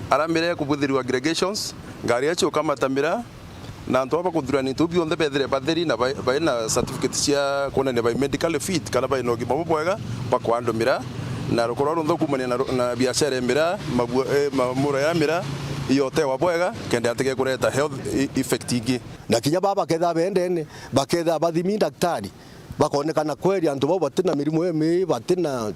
S10: ara miraa kubuthirwa aggregations ngari yacho kamatamira na antu aba kuthurani tubi onthe bethire batheri na baina certificate cia kuonania by medical fit kana by nogi babo bwega bakwandumira na rukorwa runtho kumania na biashara mira mamura ya mira yote wa bwega kende atike kureta health effect ingi
S11: na kinya baba ketha bendene baketha bathimi daktari bakonekana kweli antu babo batina mirimu eme batina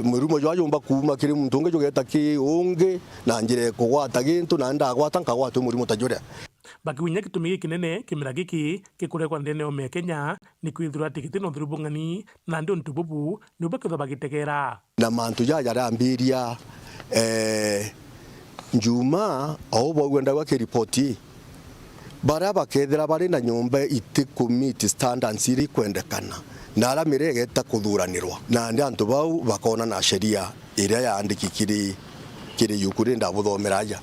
S11: murimu jwa yumba kuma kiri muntu unge jogeta ki unge na njire kugwata gintu na ndagwata nkagwata murimu tajure
S8: bakiwinya gitumi giki kinene kimera giki gikurekwa ndene ome Kenya ni kwithura tikiti no thurubungani na ndi untu bubu ni baketha bagitegera
S11: na mantu jaja rambiria njuma au bogwenda gwa kiripoti bara bakethera bari na nyumba iti commit standards iri kwendekana na ara miregeta kuthuranirwa na ndi antu bau bakona na sheria iria yandikikiri kiri yukuri ndabuthomeraja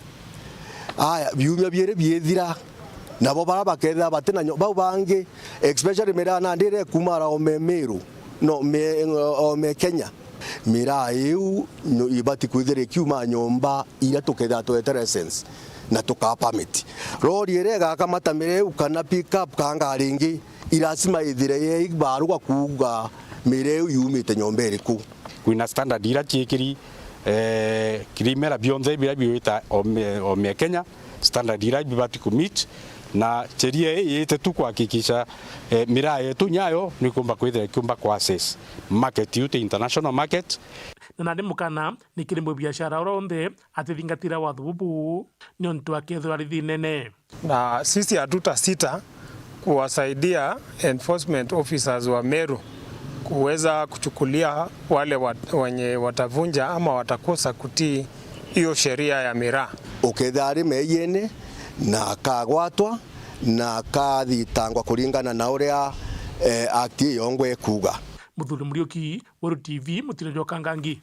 S11: aya biumya biere biethira nabo bara bakethera batina bau bangi especially mera na ndire kumara omemeru no me Kenya mira eu no ibati kwithire kiuma nyomba ira tuketha twetera essence na tuka permit rori erega kamatamire ukana pick up kanga ringi irasima ithire ye baruga kuga mireu yumite nyomba eriku
S9: kwina standard ira chiekiri kirimera bionze bila biota ome Kenya standard ira bibati kumit na sheria yete tu kuhakikisha miraa yetu nyayo ni kumba kwithira kumba kwa access market yute international market
S8: na ndi mukana ni kirimbo biashara oronde atithingatira watho bubu ni ontu akethwa rithi nene
S12: na sisi hatutasita kuwasaidia enforcement officers wa Meru kuweza kuchukulia wale wenye watavunja ama watakosa kutii hiyo sheria ya miraa
S11: ukethari meyene na kagwatwa na kathitangwa kuringana na uria akti yongwe kuga
S8: Muthuri Muriuki Weru TV mutire kangangi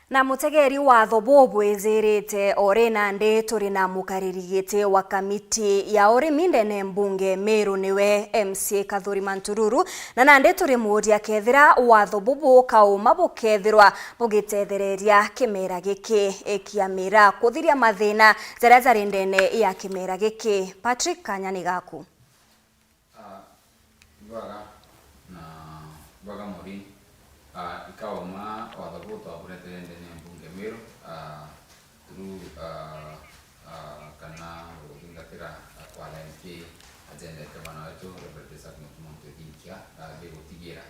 S1: na mutegeri watho bobo ezerete orena nde turi na mukariri gite wa kamiti ya urimi ndene mbunge Meru niwe MC Kathuri Mantururu na nande turi mudia kethira watho bobo kauma bukethirwa bugitethereria kimera giki ekiamira kuthiria mathina zarazari ndene ya kimera giki Patrick Kanyani gaku
S13: baga mori ikauma watho bobo aburete ndene mbunge Meru through kana ukingatira kwa LNP agenda kama wetu represent mtu kikia gutigira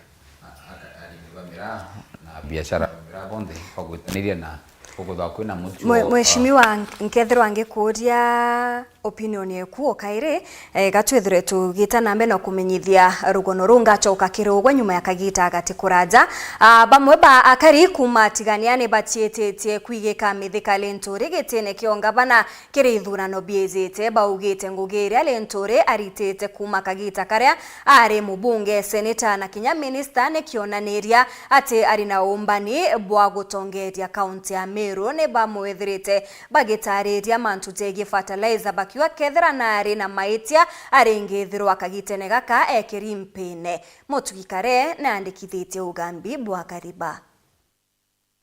S13: alimibamira na biashara mira bonde kugutaniria na kugutha kwina mutu
S1: Mheshimiwa nkethero angikuria opinion yeku okaire gatwethire tugita nambe no kumenyithia rugono runga choka kirugwa nyuma ya kagita gati kuraja bamwe ba akari kumatigania batietetie kwigika mithika lentore gitene kionga bana kirithurano biezete baugite ngugiri alentore aritete kuma kagita karia ari mubunge senator na kinya minister ne kionaniria ati ari na umbani bwa gutongeria county ya Meru ne bamwethirite bagitariria mantu tegi fertilizer bakiwa kethira nari na maitia arengethirwa kagitene gaka ekirimpene mutugikare na andikithitie ugambi bwa kariba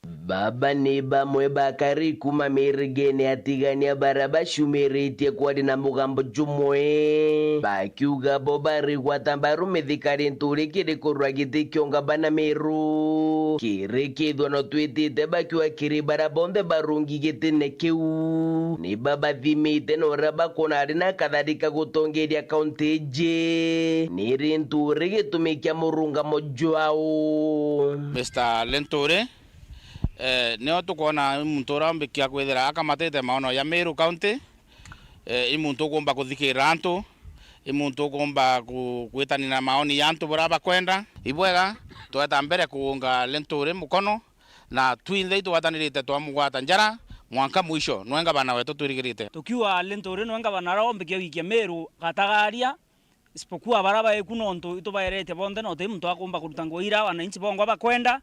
S14: baba ni bamwe bakari kuma mirigeni atigania baraba shumiritie kwadi na mugambo jumwe bakiuga bobari watambaru mithikari nturi kiri kurwa giti kionga bana Meru kiri kithwa no twitite bakiwa kiri barabonde barungi gitine kiu ni baba thimite no raba konari na katharika gutongeria kaunti je ni rinturi gitumikia murunga mojwao
S15: Mr. Lentore neo tukona muntu urambikia kwithira akamatete maono ya Meru County imuntu kumba kuthikira antu imuntu kumba kwitanina maoni ya antu buraba kwenda ibwega tweta mbere kuunga Lentore mukono na twinthe twatanirite twamugwata njara mwanka mwisho nwenga bana wetu twirigirite
S16: tukiwa Lentore nwenga bana rombikia wiki Meru gatagaria isipokuwa baraba ekunonto itubairete bonde no muntu akumba kurutango ira wananchi bongo abakwenda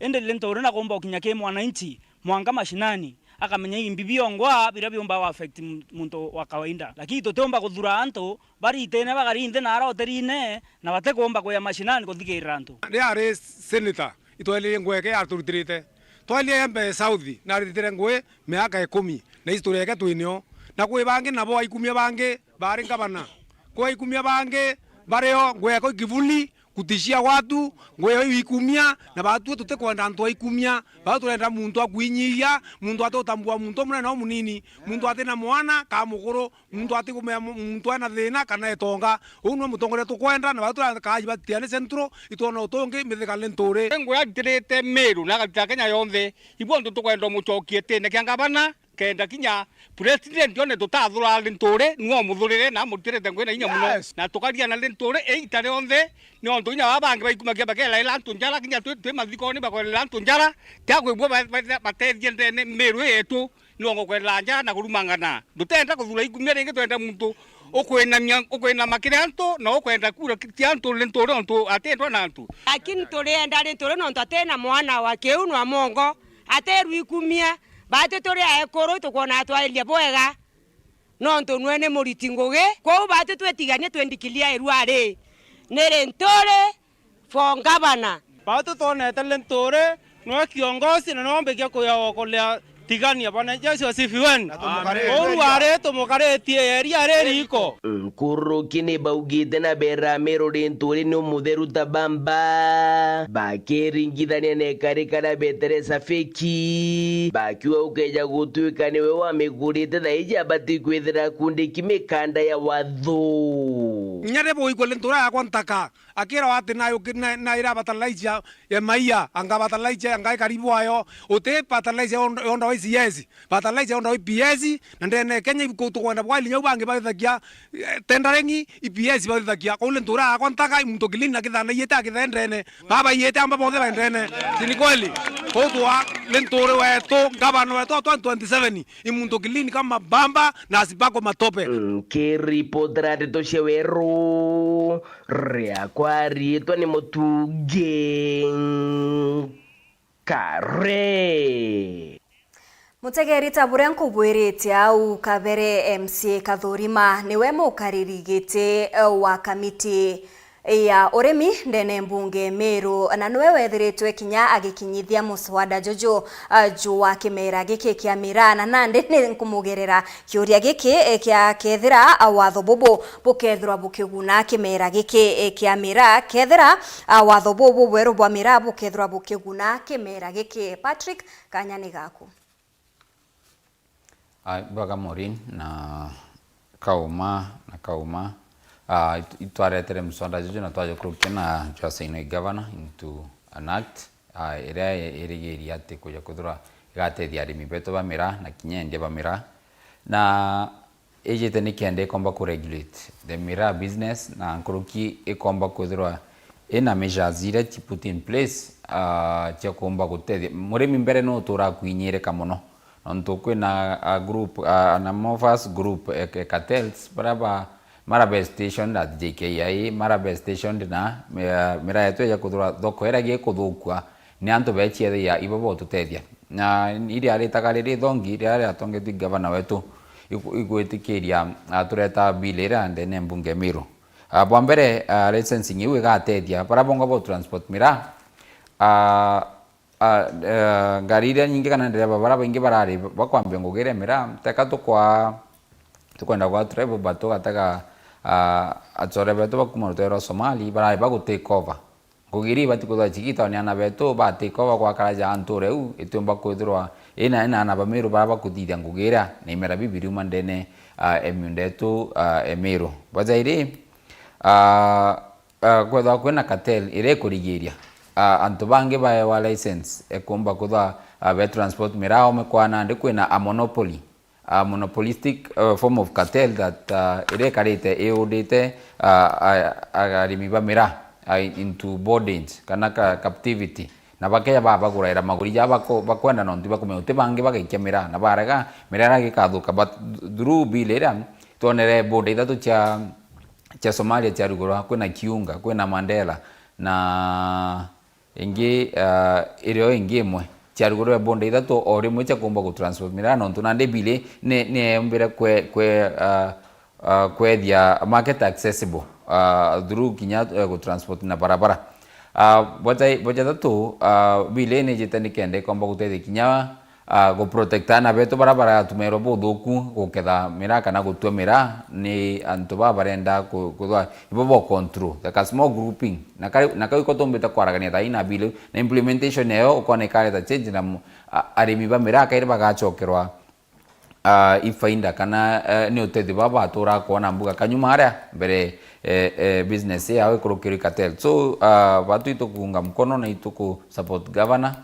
S16: ende Lentore na komba ukinyake mwananchi mwanga mashinani akamenya imbibio ngwa bila biomba wa affect muntu wa kawaida lakini totomba kuthura anto bari tene bagari inde na roterine na batekomba ko ya mashinani kuthikira anto
S17: ari senator itwele ngweke aturutirite twali embe South na ritire ngwe miaka 10 na historia yake twinio na kwi bangi nabo aikumia bangi bari ngabana kwa aikumia bangi bareo gweko kivuli kutishia watu ngweo ikumia na batu tute kwenda antu ikumia batu renda muntu akwinyia muntu atotambua muntu muna no munini muntu atena mwana ka muguru muntu atikumea muntu ana thina kana etonga unwe mutongore tukwenda na batu ka batiane centro itona utonge mithikale ntore
S2: ngwe adirete Meru na gata Kenya yonthe ibo ntu tukwenda muchokie tene kiangabana kenda kinya president yone tutathura lintore nuo muthurire na mutirete ngwena inya muno na tukaria na lintore eitare onthe ni ontu inya babangi baikumagia bakela ila ntunjara kinya twe mathikoni bakolela ntunjara takwibwo batethie ndene Meru yetu nongo kwela njara na kurumangana dutenda kuthura ikumia ringi twenda muntu ukwena makiranto na ukwenda kura kianto lintore ontu atendwa na antu
S18: lakini turienda lintore nontu atena mwana wa kiunu wa mongo ateru ikumia bate tore ekoro tukona twailia bwega nonto nwene muriti ngugi kwa bate twetigania twendikilia irware nere ntore fongabana
S2: bate tonete lentore no kiongozi na nombe kia kuyaokolea tigania bana Yesu asifiwe orware tumukaretie eria reriko
S14: Nkurukini baugite na bera Meru linturi no mutheru tabamba bakiringithania ne karikana beteresa feki bakiwa ukeja gutuika niwe wamigurite thaija bati kwithira kundi kimikanda ya wathu
S17: nyare boy ko lentura yakwa ntaka akira wati na ira batalaija ya maia anga batalaija anga karibu ayo ote batalaija onda waisi yezi batalaija onda IPS na ndene Kenya kutukwenda bwali nyobange bathakia tendarengi IPS bathakia ko lentura yakwa ntaka mtokilini na kithana yete akithendene baba yete amba bothe bandene sini kweli Kotwa lentore wetu gavana wetu 2027 imundokilini kama bamba na asibako matope
S14: Keri podrate tosheweru reakwari twani motuge kare
S1: Mutegeri tabure nkubwirite au kabere MC Kathurima niwe mukaririgite wa kamiti ya urimi ndene mbunge Meru na niwe wethiritwe kinya agikinyithia muswada jojo jua kimera giki kia mirana na ndene nkumugerera kiuria giki kia kethira watho bobo bukethirwa bukiguna kimera giki kia mira kethira watho bobo bweru bwa mira bukethirwa bukiguna kimera giki Patrick Kanyani gaku
S13: Baga Morin na kauma itwaretere musonda jojo na twaje kurukena Joseine governor into an act area erigeria ate kuja kuthura gatethia arimi beto bamira na kinyende bamira na ejete ni kende komba ku regulate the mira business na nkuruki ikomba kuthura ina measures ire to put in place tia komba gutethia murimi mbere no tura kwinyire kamono onto kwina a group na movers group cartels baraba Marabe station at JKI Marabe station na mira yetu ya kuthura thoko era ge kuthukwa ni antu bechie ya ibobo tutethia na iri ari takariri thongi iri ari atonge tu governor wetu igwetikiria atureta bilera ndene mbunge Meru bwa mbere licensing iwe gatethia para bongo bo transport mira ngari iria nyingi kana ndereba bara baingi barari bakwambia ngugire mira teka tukwenda kwa travel bato gataka atore beto bakuma rutero Somali bara bago take over ngugiri batikuza chikita ni ana beto ba take over kwa karaja antoreu itumba kwithirwa ina ana ba Meru bara bakuthithia ngugira ni mera bibiri mandene emundetu Meru bazairi kwetha kwena cartel ire kurigiria antu bange ba wa license ekumba kutha be transport mirao mekwana ndi kwena a monopoly a monopolistic form of cartel that irekarite eudite arimi bamira into bondage kana captivity na bakeya baguraira maguri ya bakwenda no ndiba kumeute bange bagikemira na baraga mirara gikathuka but through bilera tonere bondage itatu cha Somalia cha ruguru kwena Kiunga kwena Mandela na ingi irio ingi mwe charuguru bonde itatu ori mwe cha kumba ku transport mirano ntunande bile ne mbere kwethia market accessible through kinya ku transport na barabara boja tatu bile ne jitani kende komba kutethi kinya go protectana beto barabara tumero bodoku guketha mira kana gutua mira ni antu barenda kudwa ibo control the small grouping na kai ko tombeta kwaragania taina bilu na implementation eo ukone kale ta change na arimi ba mira kai bagachokerwa ifainda kana ni utethi baba atura kuona mbuga kanyuma haria mbere business yao ikurukiri cartel so batu itukunga mkono na ituku support governor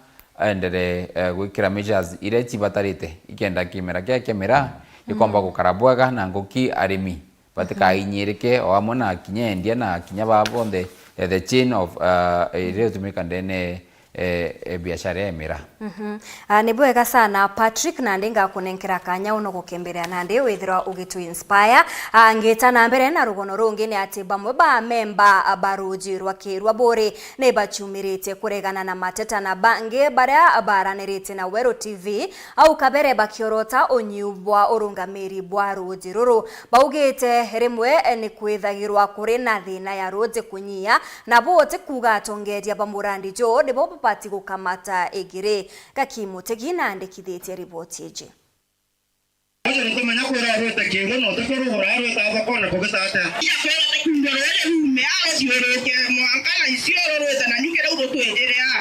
S13: endere gwikira measures ire chibatarite ikenda kimera kia kemera ikomba gukarabwaga na ngoki arimi batika inyirike o amwe na kinya endia na kinya babonde the chain of ire tumika ndene biashara ya mira
S1: ni bwega sana Patrick na ndinga kunenkera kanya uno gukemberea na ndi withira ugitu inspire ngeta na mbere na rugono rungi ni ati bamwe ba memba baruji rwa kirwa bore ne bachumirite kuregana na mateta na bange baria baranirite na Wero TV au kabere bakiorota onyubwa urungamiri bwa ruji ruru baugite rimwe ni kwithagirwa kuri na thina ya roje kunyia na bote kugatongeria bamurandi jo ndebo pati gukamata egire gakimu tegina andikithitie ripoti eje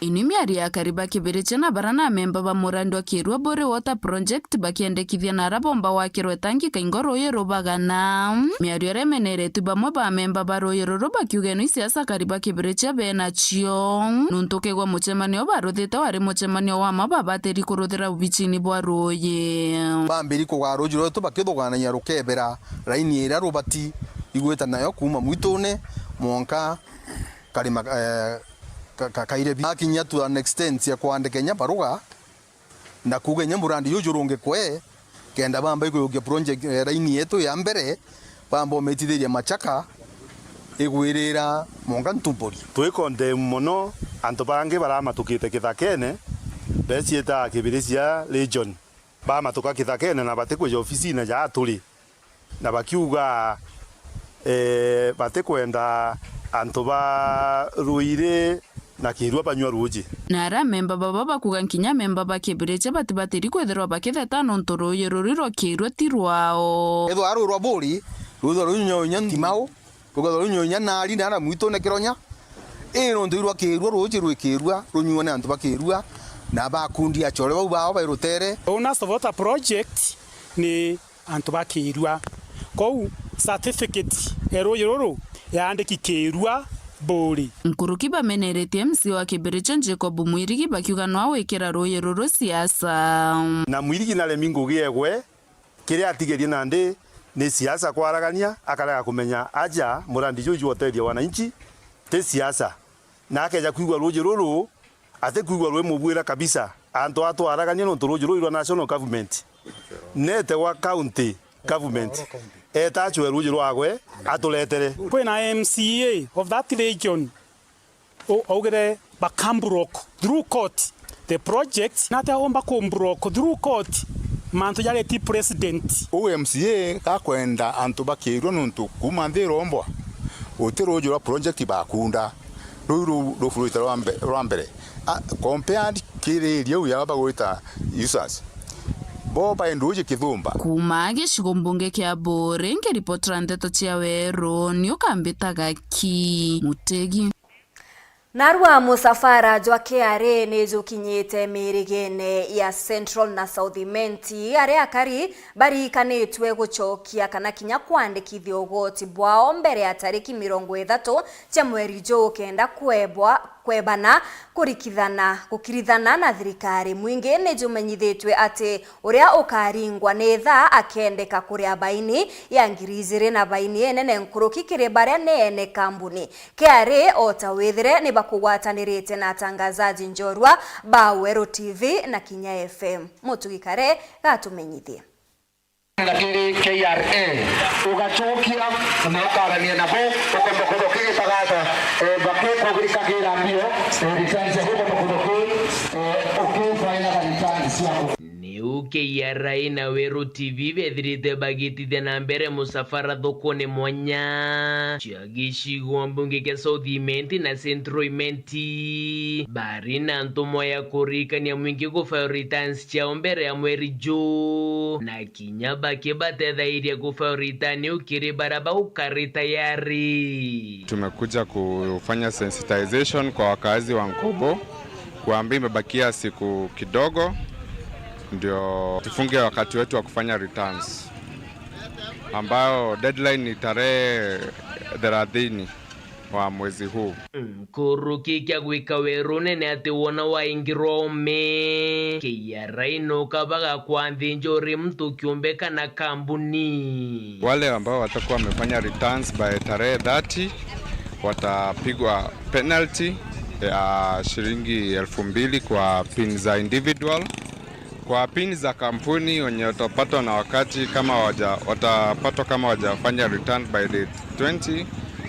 S19: Inimiari ya kariba kibiriche na barana memba ba murando kirwa bore water project bakiendekithia na rabomba wakirwe tangi kaingoro yero bagana miario remenere tubamwe ba memba baro yero bakiugeno isiasa kariba kibiriche bena chio nuntokegwa muchemanio baruthite wari muchemanio wa mababateri kuruthira ubichini bwa roye
S20: bambiri ko rujuro to bakithugana nya rukebera raini ira rubati igweta nayo kuma mwitone monka kalima kaire bikinya to an extent ya kwandike nya baruga na kugenya murandi yujurunge kwe kenda bamba ikuge project raini yetu ya mbere bambo metithiria machaka igwirira monga ntumbori
S21: twikonde muno antu bangi baramatukite kithakene becieta kibirisia region bamatuka kithakene na batikwe ofisine ya tuli na bakiuga batikwenda antu ba ruire na kirwa banywa ruji
S19: nara memba baba bakuga nkinya memba bakibireche batibatiri kwethirwa bakitheta nontoro yeroriro kirwa tirwao
S20: etho arurwa buri rutho runyonya timao kugatho runyonya nari nara mwito ne kironya nondirwa kirwa ruji rwikirwa runywa ne antu bakirwa na bakundi achore bao bairutere
S22: una sovota project ni antu bakirwa kou certificate ero yororo yaandiki kirwa bori
S19: nkuruki bamenerete MC wa Kibiriche Jacob Mwirigi bakiuga no awekera roye roro siasa
S21: na Mwirigi na lemingo giegwe kiria atigerie nande ni siasa kwaragania akaraga kumenya aja murandi juju woteria wananchi te siasa na akeja kuigwa roje roro ate kuigwa rwe mubwira kabisa anto atwaragania no roje roro national government nete wa county government eta chwe roje rwagwe atuletere
S22: kwena MCA of that region ogere bakambrok through court the project nata omba kombrok through court manto yale ti president
S23: MCA ka kwenda antu bakirwa nuntu kuma nthirombo utiroje rwa project bakunda ruru furuita rwambere compared kiriria uya bagwita users boba enduje kithumba
S19: kuma gicigo mbunge kia Bore ngeripotera ndeto cia Wero ni ukambitaga ki Mutegi
S1: Narwa musafara jwa KRA nijukinyite mirigene ya Central na South Menti are akari bari kanetwe guchokia kana kinya kwandikithio ugoti bwao mbere ya tariki 30 cia mweri kenda kwebana gukirithana na thirikari mwingi nijumenyithitwe ati uria ukaringwa ni tha akendeka kuria baini ya ngirizire na baini enene nkuruki kire baria nene kambuni KRA otawithire ni bakugwatanirite na tangazaji njorwa ba Wero TV na Kinya FM mutugikare gatumenyithie
S24: lakini KRA ugachokia na ukarania nabo ukomba kudoki tagata bakeko grikagira mbio lisansi huko kudoki ukifaina lisansi yako
S14: ni KRA na Wero TV bethirite bagitithia na mbere musafara thokone mwanya cia gicigo mbunge kia South Imenti na Central Imenti bari na ntumo ya kurikania mwingi gufile returns cia mbere ya mweri June na kinya bake batethairia gufile return ukiri baraba ukari tayari.
S3: Tumekuja kufanya sensitization kwa wakazi wa Nkobo kuambia imebakia siku kidogo ndio tufunge wakati wetu wa kufanya returns, ambayo deadline ni tarehe 30 wa mwezi huu.
S14: Kuruki kia gwika Wero nene ati wona waingirome KRA no kabaga kwanthi njori mtu kiumbeka na kambuni.
S3: Wale ambao watakuwa wamefanya returns by tarehe 30 watapigwa penalty ya shilingi 2,000 kwa pin za individual. Kwa pin za kampuni wenye watapatwa na wakati kama watapatwa kama wajafanya return by the 20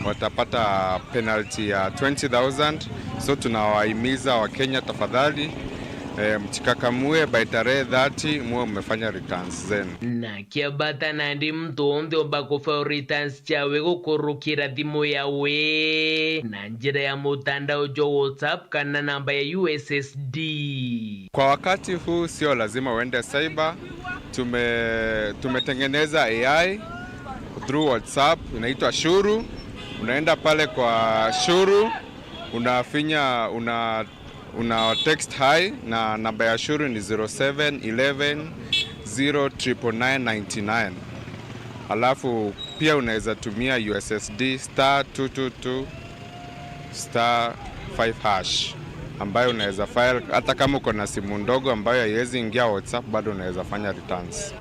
S3: watapata penalty ya 20,000. So tunawahimiza Wakenya tafadhali mchikakamue by tarehe 30 muwe mmefanya returns zenu.
S14: Na kiabata nandi mtu onde obakufile returns chawe gukurukira thimu yawe na njira ya mutandao jo WhatsApp kana namba ya USSD.
S3: Kwa wakati huu sio lazima uende cyber. Tumetengeneza AI through WhatsApp inaitwa Shuru. Unaenda pale kwa Shuru, unafinya una text hi na namba ya Shuru ni 0711 099999. Alafu pia unaweza tumia USSD *222 *5# ambayo unaweza file hata kama uko na simu ndogo ambayo haiwezi ingia WhatsApp, bado unaweza fanya returns.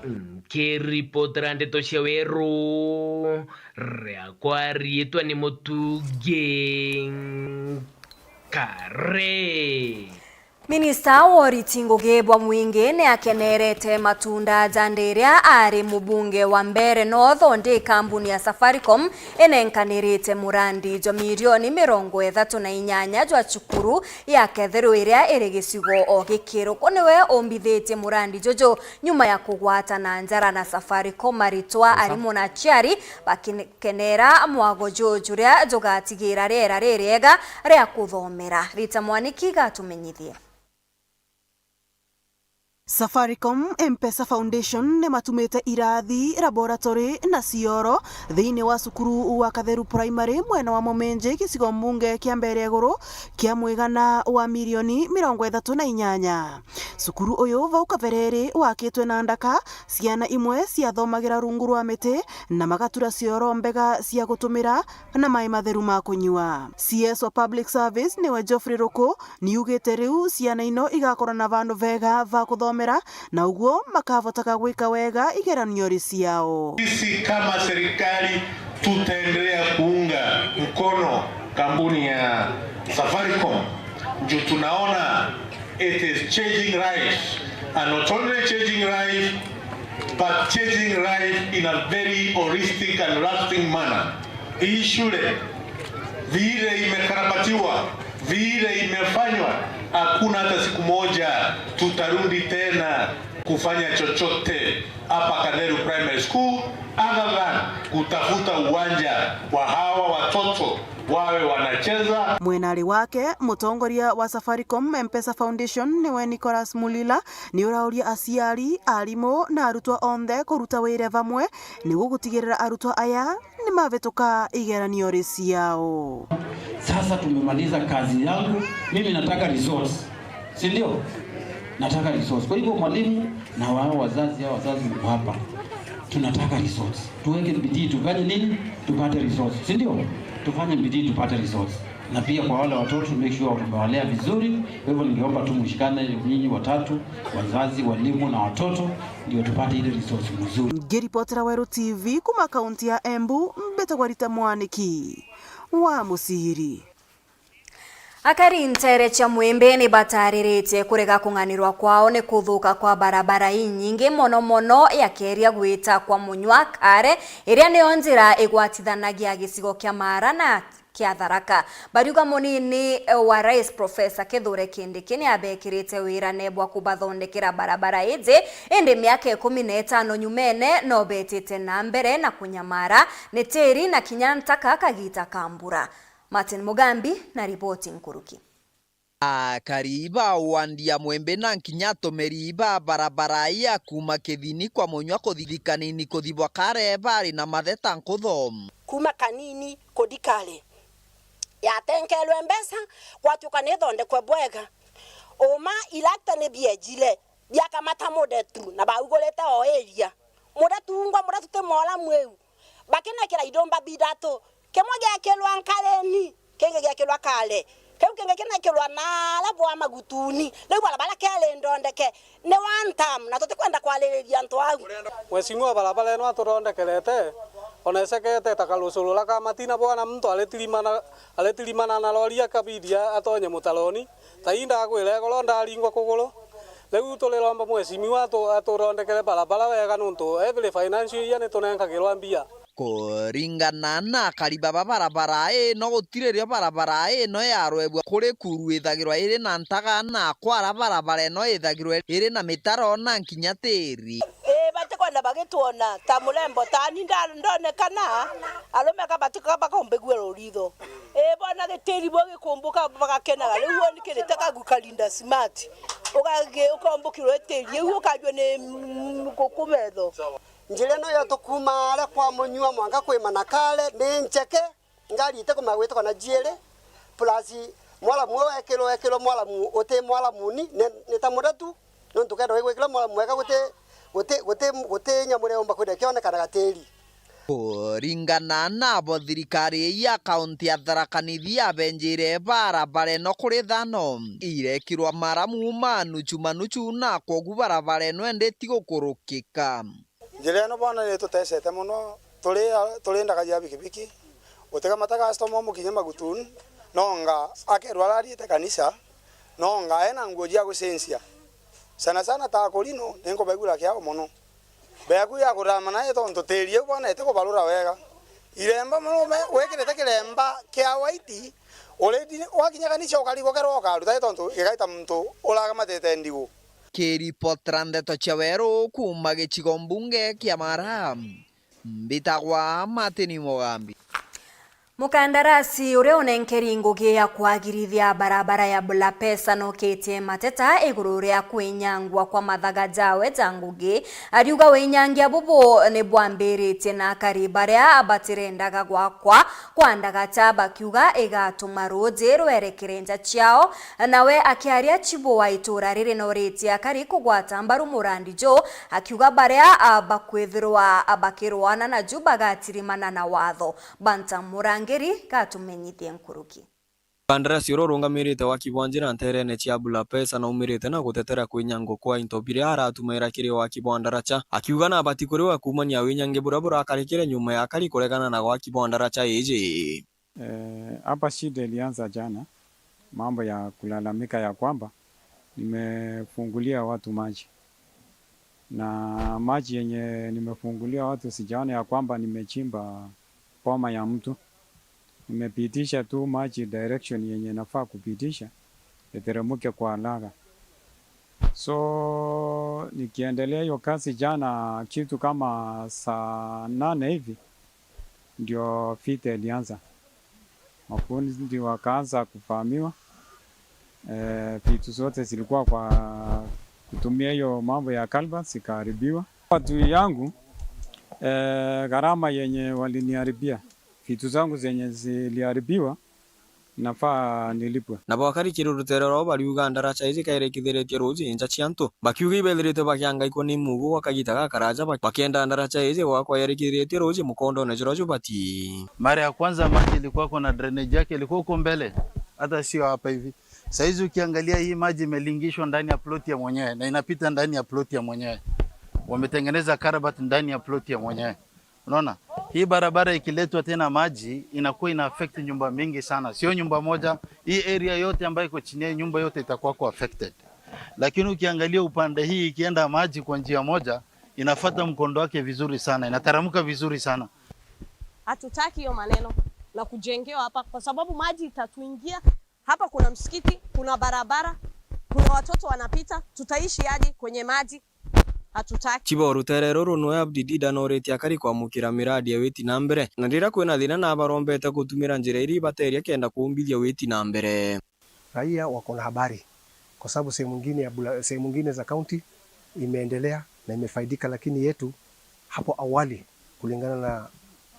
S14: Kiripotrande toshia Wero rea kwa rietwa ni Mutuge Kare.
S1: Minista Woriti Ngugi bwa Mwingi ni akenerete matunda janderia ari mubunge wa Mbeere North onde kambuni ya Safaricom enenkanirite murandi jo milioni 38 jwa chukuru ya kethero iria iri gicigo o gikiro koniwe ombithite murandi jojo nyuma ya kugwata na njara na Safaricom maritwa ari muna chiari bakenera mwago jojo ria jogatigira rera ririega ria kuthomera Rita Mwaniki gatumenyithie.
S4: Safaricom M-Pesa Foundation ne matumete irathi laboratory na cioro thiini wa cukuru wa Katheru Primary mwena wa Momenje gicigo mbunge kia Mbeere Iguru kia mwigana wa milioni 38. Cukuru uyu vau kavereri wakitwe na ndaka ciana imwe ciathomagira rungu rwa miti na magatura cioro mbega cia gutumira na mai matheru ma kunyua. CS wa Public Service niwe Geoffrey Ruku niugite riu ciana ino igakora na vandu vega va kuthomera na uguo makavotaka gwika wega igeranio ciao.
S5: Sisi kama serikali tutaendelea kuunga mkono kampuni ya Safaricom. Ndio tunaona it is changing lives, and not only changing lives but changing lives in a very holistic and lasting manner. Hii shule vile imekarabatiwa, vile imefanywa, hakuna hata siku moja tutarudi tena kufanya chochote hapa Katheru Primary School other than kutafuta uwanja wa hawa watoto wawe wanacheza.
S4: Mwenari wake mutongoria wa Safaricom M-Pesa Foundation niwe Nicholas Mulila ni urauria aciari arimo na arutwa onthe kuruta wire vamwe ni gugutigirira arutwa aya ni mavetuka igeranio ciao.
S6: Sasa tumemaliza kazi yangu, mimi nataka results, si ndio? Nataka results. Kwa hivyo mwalimu na wao wazazi mko hapa, tunataka results. Tuweke bidii tufanye nini? Tupate results, si ndio? Tufanye bidii tupate results. Na pia kwa wale watoto make sure tumewalea vizuri. Kwa hivyo ningeomba tu mshikane nyinyi watatu, wazazi, walimu na watoto, ndio tupate ile results nzuri.
S4: Ngiripotera Wero TV kuma kaunti ya Embu, Mbetagwa Rita Mwaniki wa Musiri.
S1: Akari ntere cha Mwembe ni bataririte kurega kunganirwa kwao ni kuthuka kwa barabara nyingi mono ya keria gwita kwa munywa kare iria ni njira igwatithanagia gicigo kia Mara na kia Tharaka. Bariuga munini wa Rais Professor Kithure Kindiki ni abekirite wira nebwa kubathondekera barabara ije indi miaka 15 nyumene no betite na mbere na kunyamara ni tiri na kinyantaka kagita kambura. Martin Mugambi na ripoti nkuruki.
S7: Kariba wandia mwembe na nkinyato meriba barabara ya kuma kithini kwa monywa kuthirikanini kuthibwa kare bari na matheta nkutho
S9: kuma kanini kodikale ya tenkelwe mbesa watu kanethonde kwa bwega oma ilakta ne biejile bia kamata modetu na baugoleta o area modetu ngwa modetu te mola mweu bakena kila idomba bidato kemoja yakelwa ankaleni kenge yakelwa kale kenge kena kelwa na labwa magutuni leo barabara kale ndondeke ne wantam na tote kwenda kwa lele anto wangu
S10: mheshimiwa barabara eno aturondekelete onesekete takalusulula kama tina bwana mtu aletilimana na loria kabidia atonye mutaloni tainda akwire kolonda alingwa kugulu leo tuliromba mheshimiwa aturondekele barabara wega nuntu every financial year ne tunenkagirwa mbia
S7: kuringana na Kariba barabara no gutirerio barabara no yarwebwa kuri kuruithagirwa iri na ntaga na kwara barabara no ithagirwa iri na mitaro na nkinya tiri
S9: batekwenda bagituona ta mulembo tani ndonekana alomeka batika bakombegwero ritho bona geteri bogikumbuka bagakenaga riu oni kiriteka gukalinda smart ukombukirwe teri ukajwe ni kukumetho
S12: njire no yatukuma ala kwa monyua mwanga kwimana kale ni njeke ngari ite kumagwita kana jiere plus mwala mwe ekelo mwala mu ote mwala muni ne tamuratu no tukenda wegwekela mwala mweka gote nyamure omba kwenda kione kana gateri
S7: kuringana na thirikari ya kaunti ya Tharaka Nithi abenjire barabara no kuri thano irekirwa maramu manuchu na kogu barabara no endeti gukurukika
S12: njire no bona ni tutesete muno tuli ndagaja bikibiki utega mataga customer mukinye magutun nonga akerwa ariete kanisa nonga ena ngojia gusensia sana ta kolino nengo begura kyao muno beku ya kurama na etonto terie bona ete ko balura wega iremba muno wekirete kiremba kya waiti oledi wakinya kanisa okaligo kero okaruta etonto igaita muntu olaga matete ndigo
S7: Kiripotrande Chawero kuma gicigo mbunge kia Mara mbitagwa Martin Mugambi.
S1: Mukandarasi uria unenkeri ngugi ya kwagirithia barabara ya Bulapesa no ketie mateta iguru ria kwinyangwa kwa mathaga jawe jangugi ariuga winyangia bubu ni bwambiritie na Kariba ria abatirendaga gwakwa kwandaga chaba kiuga igatuma roje rwerekerenja ciao nawe akiaria chibo wa itura riri no ritia kari kugwata mbaru murandi jo akiuga baria abakwithirwa abakirwana na juba gatirimana na watho banta murangeri katumenyithie nkuruki
S25: Kandarasi uro rungamirite wakibwanjira nterene cia Bulapesa na umirite na gutetera kwinyango kwa into biria aratumira kiri wakibwandaracha akiuga na abati kuriwa kumania winyange burabura akarikire nyuma ya kari kuregana na wakibwandaracha eje
S26: hapa shida ilianza jana, mambo ya kulalamika ya kwamba nimefungulia watu maji na maji yenye nimefungulia watu sijaona ya kwamba nimechimba poma ya mtu. Nimepitisha tu maji direction yenye nafaa kupitisha iteremuke kwa laga. So nikiendelea hiyo kazi jana kitu kama saa 8 hivi ndio fite ilianza. Mafundi wakaanza kufahamiwa. Vitu zote zilikuwa kwa kutumia hiyo mambo ya culverts ikaharibiwa. Watu yangu gharama yenye waliniharibia vitu zangu zenye ziliharibiwa nafaa nilipwe.
S25: Na bakari kiruruterero bari Uganda racha izi kairekithiretie roji inja ciantu bakiuga ibethirite bakiangaikwo ni mugu wakagitaga karaja bakienda ndaracha izi wakwa yerekithiretie roji mukondo na jirojo bati.
S27: Mara ya kwanza maji ilikuwa kuna drainage yake ilikuwa huko mbele, hata sio hapa hivi. Saizi ukiangalia hii maji imelingishwa ndani ya ploti ya mwenyewe na inapita ndani ya ploti ya mwenyewe. Wametengeneza karabati ndani ya ploti ya mwenyewe. Unaona? Hii barabara ikiletwa tena maji inakuwa ina affect nyumba mingi sana. Sio nyumba moja, hii area yote ambayo iko chini ya nyumba yote itakuwa kwa affected. Lakini ukiangalia upande hii ikienda maji kwa njia moja, inafuata mkondo wake vizuri sana, inataramuka vizuri sana.
S28: Hatutaki hiyo maneno.
S2: na kujengewa hapa, kwa sababu maji itatuingia hapa. Kuna msikiti, kuna barabara, kuna watoto wanapita, tutaishi hadi kwenye maji? Hatutaki.
S25: Chiboru terero runo abdidida noreti akari kwa mukira miradi ya weti na mbere na ndira kwena thina na barombete gutumira njira iri bateria kenda kuumbithia weti na mbere.
S8: Raia wako na habari kwa sababu sehemu nyingine za county imeendelea na imefaidika, lakini yetu hapo awali kulingana na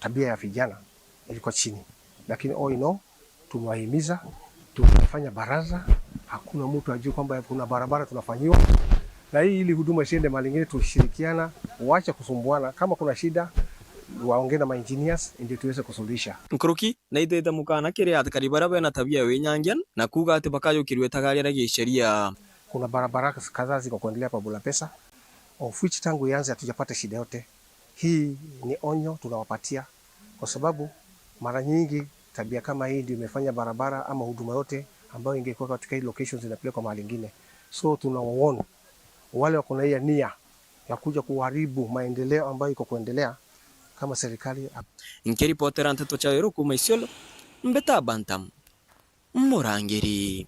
S8: tabia ya vijana ilikuwa chini, lakini all in all tumewahimiza, tumefanya baraza, hakuna mtu ajue kwamba kuna barabara tunafanyiwa, na hii ili huduma isiende mahali nyingine, tushirikiana, waache kusumbuana. Kama kuna shida waongee na engineers ndio tuweze kusuluhisha.
S25: Nkruki na itete mukana kire atakari barabara na tabia wenyangian na kuga ati bakayo kirwe tagaria na gisheria.
S8: Kuna barabara kadhaa ziko kuendelea pa Bula Pesa, of which tangu ianze hatujapata shida yote. Hii ni onyo tunawapatia kwa sababu mara nyingi tabia kama hii ndio imefanya barabara ama huduma yote ambayo ingekuwa katika hii locations inapelekwa mahali nyingine. So tunawaona wale wako na nia ya kuja kuharibu maendeleo ambayo iko kuendelea kama serikali.
S25: Nkeri potera nteto cha Eru kuma Isiolo mbeta Bantam Murangiri.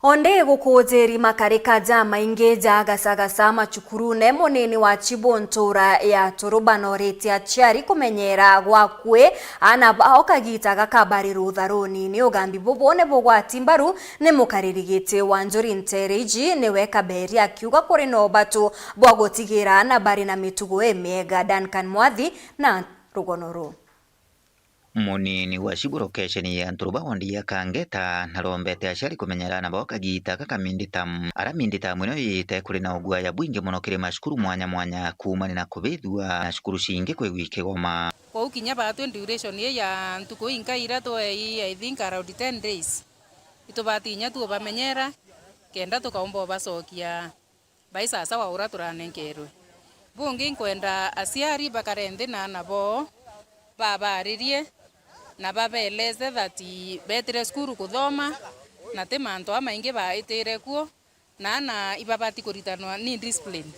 S1: Onde gukujeri makarika jama inge jagasagasa machukurune munini wa Chibontora ya Turubano reti aciari kumenyera gwakwe ana okagita gakabari rutharoni ni ugambi bubone bugwati mbaru ni mukaririgite wa Njuri Ntereji ni weka beri akiuga kuri no batu bwa gutigira na bari na mitugo emega Duncan Mwathi na Rugonoro.
S11: Munini wa shigurokesheni ya Nturuba wondi ya Kangeta narombete ashari kumenyerana boka gita kakaminditamu araminditamu ino yite kuri na ugwa ya bwinge muno kiri mashukuru mwanya kumani na kubithwa na shukuru shinge kwe wike goma
S15: kwa ukinya batu duration ya ntuko inka irato I think around 10 days itobatinya tu bamenyera kenda tukaomba basokia baisa sawa ura turanenkerwe bungi kwenda asiari bakarende na nabo babaririe na babeleze thati betre skuru kuthoma na te manto amaingi baitire kuo na ibabati kuritanwa ni discipline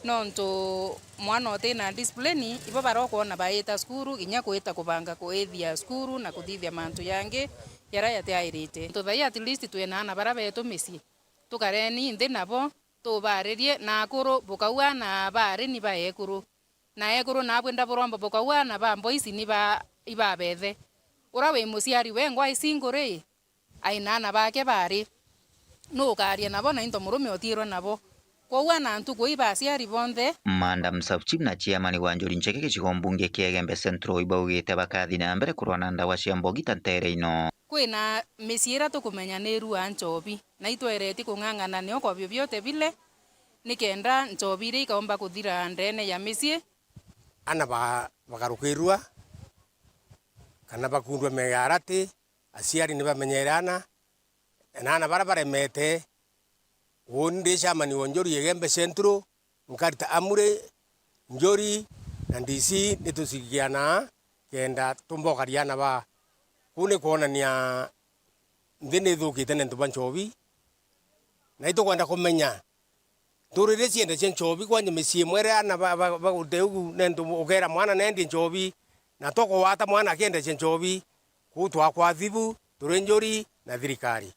S15: nonto mwana ote na discipline ibo baroko na baita skuru inya kuita kubanga kuethia skuru na kuthithia manto yange yara yate airite to thai at least tuena na barabeto misi tukareni inde nabo to baririe na kuru bukaua na bari ni baekuru na ekuru na bwenda borombo bukaua na bambo isi ni ba ibabethe urawe musiari wengwa isingore aina na bake bari no karia nabo na into murume otiro nabo kwa na ntuko ibasiari bonde
S11: Madam Sabchim na chairman wa Njuri Nchekeke chigombunge Kiegembe Centro ibaugite bakathi na mbere kurwana ndawa cia mbogi tantere ino
S15: kwina misiera tukumenya neru anchobi na itwereti kung'ang'ana ne okwa byobyote bile nikenda nchobi ri kaomba kuthira ndene ya misie
S16: ana bagarukirwa kana bakundwa megarati asiari ni bamenyerana na barabaremete wonde chamani wonjori Kiegembe Centro nkarita amure Njori na DC nitusigiana kenda tumbokariana ba kune kuonania ndene thukite ne ntubanchobi na ito kwenda kumenya turire ciende cenchobi kwanye misie mwere ana baguteugu nendo ugera mwana nendi nchobi na toko wata mwana kende cenchobi kutwa kwa thibu turenjori na thirikari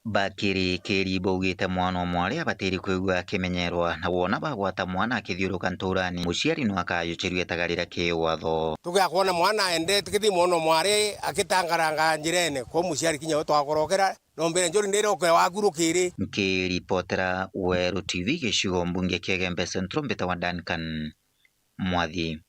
S11: bakiri kiri baugite mwana mwari abatiri kwigwa kimenyerwa na wona bagwata mwana akithiuruka nturani muciari no akayocherie tagarira kiwatho
S16: tugakuona mwana ende tikithi mwana mwari akitangaranga njirene ko muciari kinya twakorokera nombere njori ndire okwe wagurukiri
S11: nkiripotera Weru TV gicigo mbunge Kiegembe Centro mbeta wa Duncan Mwathi.